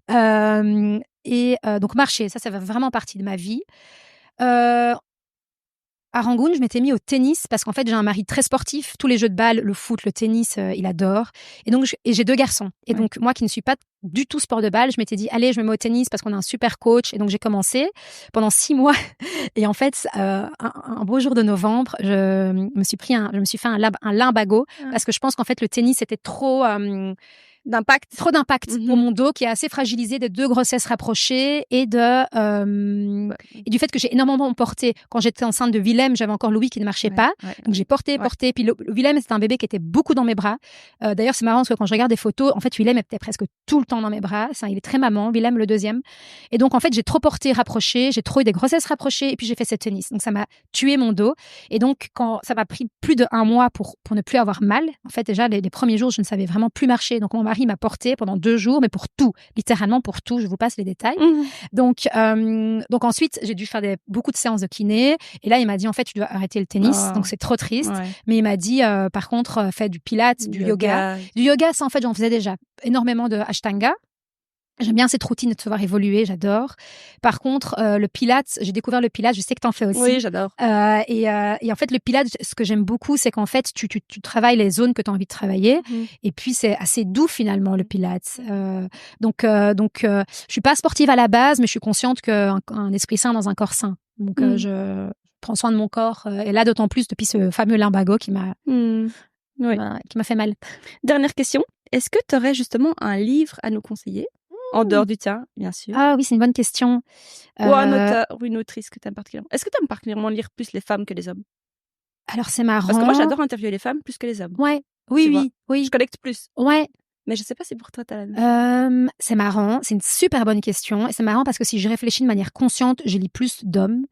Donc marcher, ça fait vraiment partie de ma vie. À Rangoon, je m'étais mis au tennis parce qu'en fait, j'ai un mari très sportif. Tous les jeux de balle, le foot, le tennis, il adore. Et donc, j'ai 2 garçons. Et donc, moi qui ne suis pas du tout sport de balle, je m'étais dit, allez, je me mets au tennis parce qu'on a un super coach. Et donc, j'ai commencé pendant 6 mois. Et en fait, un beau jour de novembre, je me suis fait un lumbago parce que je pense qu'en fait, le tennis était trop d'impact pour mon dos qui est assez fragilisé des 2 grossesses rapprochées et du fait que j'ai énormément porté. Quand j'étais enceinte de Willem, j'avais encore Louis qui ne marchait pas. Donc j'ai porté. Puis Willem, c'était un bébé qui était beaucoup dans mes bras. D'ailleurs, c'est marrant parce que quand je regarde des photos, en fait, Willem était presque tout le temps dans mes bras. Il est très maman, Willem le deuxième. Et donc, en fait, j'ai trop porté rapproché, j'ai trop eu des grossesses rapprochées et puis j'ai fait ce tennis. Donc, ça m'a tué mon dos. Et donc, quand ça m'a pris plus de 1 mois pour ne plus avoir mal, en fait, déjà, les premiers jours, je ne savais vraiment plus marcher. Donc, mon mari m'a porté pendant 2 jours, mais pour tout, littéralement pour tout. Je vous passe les détails. Donc ensuite, j'ai dû faire beaucoup de séances de kiné. Et là, il m'a dit, en fait, tu dois arrêter le tennis. Donc, c'est trop triste. Mais il m'a dit, par contre, fais du pilates, du yoga. Du yoga, ça, en fait, j'en faisais déjà énormément de Ashtanga. J'aime bien cette routine de te voir évoluer, j'adore. Par contre, le pilates, j'ai découvert le pilates, je sais que t'en fais aussi. Oui, j'adore. Et en fait, le pilates, ce que j'aime beaucoup, c'est qu'en fait, tu travailles les zones que tu as envie de travailler. Et puis, c'est assez doux, finalement, le pilates. Donc, je suis pas sportive à la base, mais je suis consciente qu'un esprit sain dans un corps sain. Donc, je prends soin de mon corps. Et là, d'autant plus depuis ce fameux lumbago qui m'a fait mal. Dernière question. Est-ce que tu aurais justement un livre à nous conseiller? En dehors du tien, bien sûr. Ah oui, c'est une bonne question. Ou un auteur ou une autrice que tu aimes particulièrement. Est-ce que tu aimes particulièrement lire plus les femmes que les hommes? Alors, c'est marrant. Parce que moi, j'adore interviewer les femmes plus que les hommes. Ouais. Oui. Je connecte plus. Ouais. Mais je sais pas si pour toi, tu as la même. C'est marrant, c'est une super bonne question. Et c'est marrant parce que si je réfléchis de manière consciente, je lis plus d'hommes.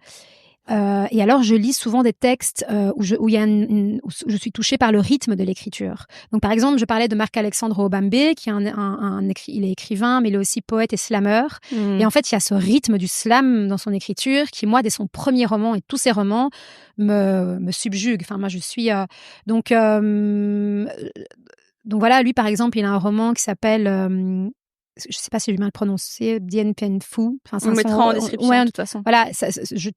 Et alors, je lis souvent des textes où je suis touchée par le rythme de l'écriture. Donc, par exemple, je parlais de Marc-Alexandre Obambe, qui est il est écrivain, mais il est aussi poète et slammer. Et en fait, il y a ce rythme du slam dans son écriture qui, moi, dès son premier roman et tous ses romans, me subjugue. Enfin, moi, je suis... Donc voilà, lui, par exemple, il a un roman qui s'appelle... je ne sais pas si j'ai mal prononcé, Dien Bien Phu. Enfin, on mettra en description, de toute façon. Voilà,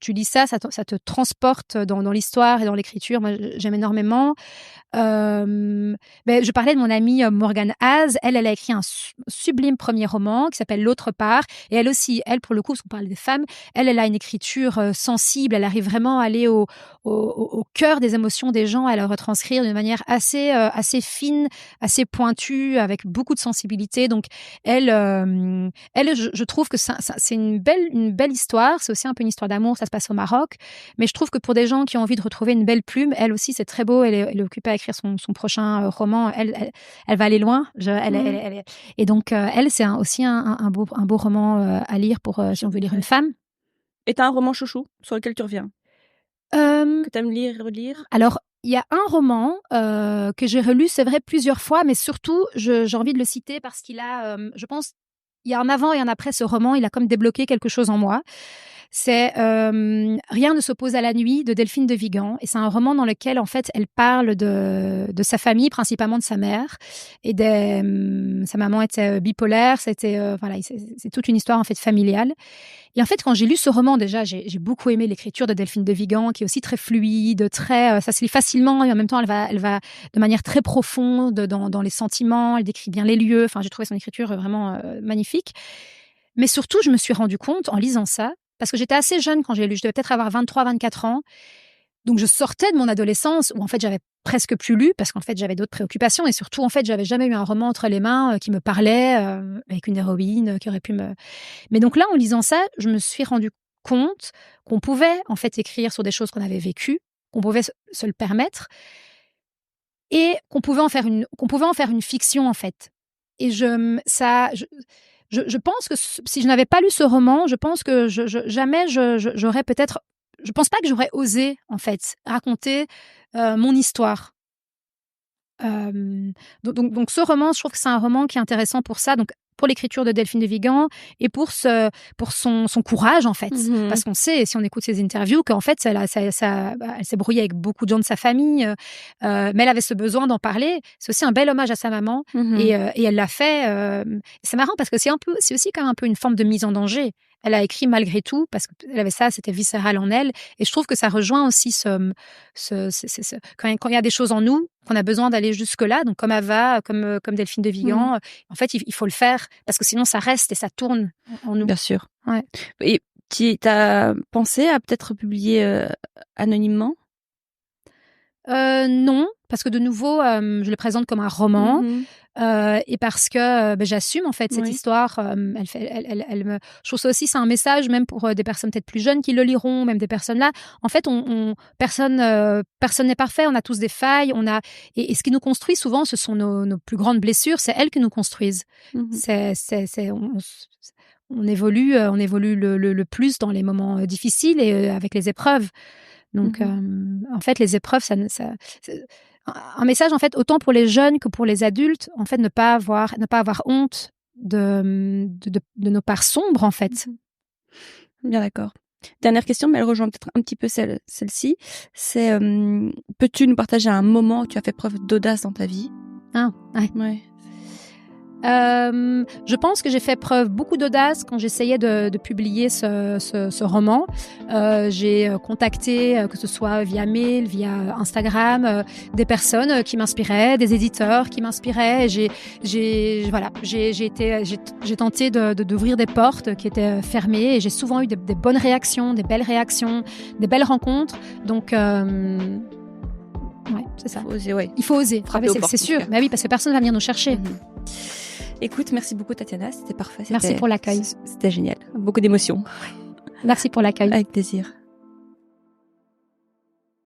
tu lis ça te transporte dans l'histoire et dans l'écriture. Moi, j'aime énormément. Je parlais de mon amie Morgane Haz. Elle a écrit un sublime premier roman qui s'appelle L'autre part. Et elle aussi, pour le coup, parce qu'on parle des femmes, elle a une écriture sensible. Elle arrive vraiment à aller au cœur des émotions des gens, à le retranscrire d'une manière assez fine, assez pointue, avec beaucoup de sensibilité. Donc, elle, je trouve que c'est une belle histoire. C'est aussi un peu une histoire d'amour. Ça se passe au Maroc. Mais je trouve que pour des gens qui ont envie de retrouver une belle plume, elle aussi, c'est très beau. Elle est occupée à écrire son prochain roman. Elle va aller loin. Et donc, elle, c'est aussi un beau roman à lire pour si on veut lire une femme. Et tu as un roman chouchou sur lequel tu reviens que tu aimes lire et relire? Alors, il y a un roman que j'ai relu, c'est vrai, plusieurs fois, mais surtout, j'ai envie de le citer parce qu'il a, je pense, il y a un avant et un après ce roman, il a comme débloqué quelque chose en moi. C'est Rien ne s'oppose à la nuit de Delphine de Vigan. Et c'est un roman dans lequel, en fait, elle parle de sa famille, principalement de sa mère. Et sa maman était bipolaire. C'était, c'est toute une histoire, en fait, familiale. Et en fait, quand j'ai lu ce roman, déjà, j'ai beaucoup aimé l'écriture de Delphine de Vigan, qui est aussi très fluide, ça se lit facilement. Et en même temps, elle va de manière très profonde dans les sentiments. Elle décrit bien les lieux. Enfin, j'ai trouvé son écriture vraiment magnifique. Mais surtout, je me suis rendu compte, en lisant ça, parce que j'étais assez jeune quand j'ai lu, je devais peut-être avoir 23-24 ans. Donc, je sortais de mon adolescence où, en fait, j'avais presque plus lu parce qu'en fait, j'avais d'autres préoccupations et surtout, en fait, j'avais jamais eu un roman entre les mains qui me parlait avec une héroïne qui aurait pu me... Mais donc là, en lisant ça, je me suis rendu compte qu'on pouvait, en fait, écrire sur des choses qu'on avait vécues, qu'on pouvait se le permettre et qu'on pouvait en faire une fiction, en fait. Et je pense que si je n'avais pas lu ce roman, je pense que jamais j'aurais peut-être... Je pense pas que j'aurais osé, en fait, raconter mon histoire. Donc ce roman, je trouve que c'est un roman qui est intéressant pour ça. Donc, pour l'écriture de Delphine de Vigan et pour son courage, en fait. Parce qu'on sait, si on écoute ses interviews, qu'en fait, elle s'est brouillée avec beaucoup de gens de sa famille, mais elle avait ce besoin d'en parler. C'est aussi un bel hommage à sa maman et elle l'a fait. C'est marrant parce que c'est aussi quand même un peu une forme de mise en danger. Elle a écrit malgré tout parce qu'elle avait ça, c'était viscéral en elle. Et je trouve que ça rejoint aussi quand il y a des choses en nous, qu'on a besoin d'aller jusque-là, donc comme Ava, comme Delphine de Vigan, en fait, il faut le faire parce que sinon ça reste et ça tourne en nous. Bien sûr. Ouais. Et tu as pensé à peut-être publier anonymement? Non, parce que de nouveau, je le présente comme un roman. Et parce que j'assume en fait cette histoire. Je trouve ça aussi, c'est un message même pour des personnes peut-être plus jeunes qui le liront, même des personnes là. En fait, personne n'est parfait. On a tous des failles. Et ce qui nous construit souvent, ce sont nos plus grandes blessures. C'est elles qui nous construisent. On évolue le plus dans les moments difficiles et avec les épreuves. Donc, en fait, les épreuves, un message, en fait, autant pour les jeunes que pour les adultes, en fait, ne pas avoir honte de nos parts sombres, en fait. Bien d'accord. Dernière question, mais elle rejoint peut-être un petit peu celle-ci. C'est, peux-tu nous partager un moment où tu as fait preuve d'audace dans ta vie? Ah, ouais. Je pense que j'ai fait preuve beaucoup d'audace quand j'essayais de publier ce roman. J'ai contacté, que ce soit via mail, via Instagram, des personnes qui m'inspiraient, des éditeurs qui m'inspiraient. J'ai tenté d'ouvrir des portes qui étaient fermées et j'ai souvent eu des bonnes réactions, des belles réactions, des belles rencontres. Donc ouais, c'est ça. Il faut oser. C'est sûr. Mais oui, parce que personne ne va venir nous chercher. Écoute, merci beaucoup Tatiana, c'était parfait. Merci pour l'accueil. C'était génial, beaucoup d'émotions. Merci pour l'accueil. Avec plaisir.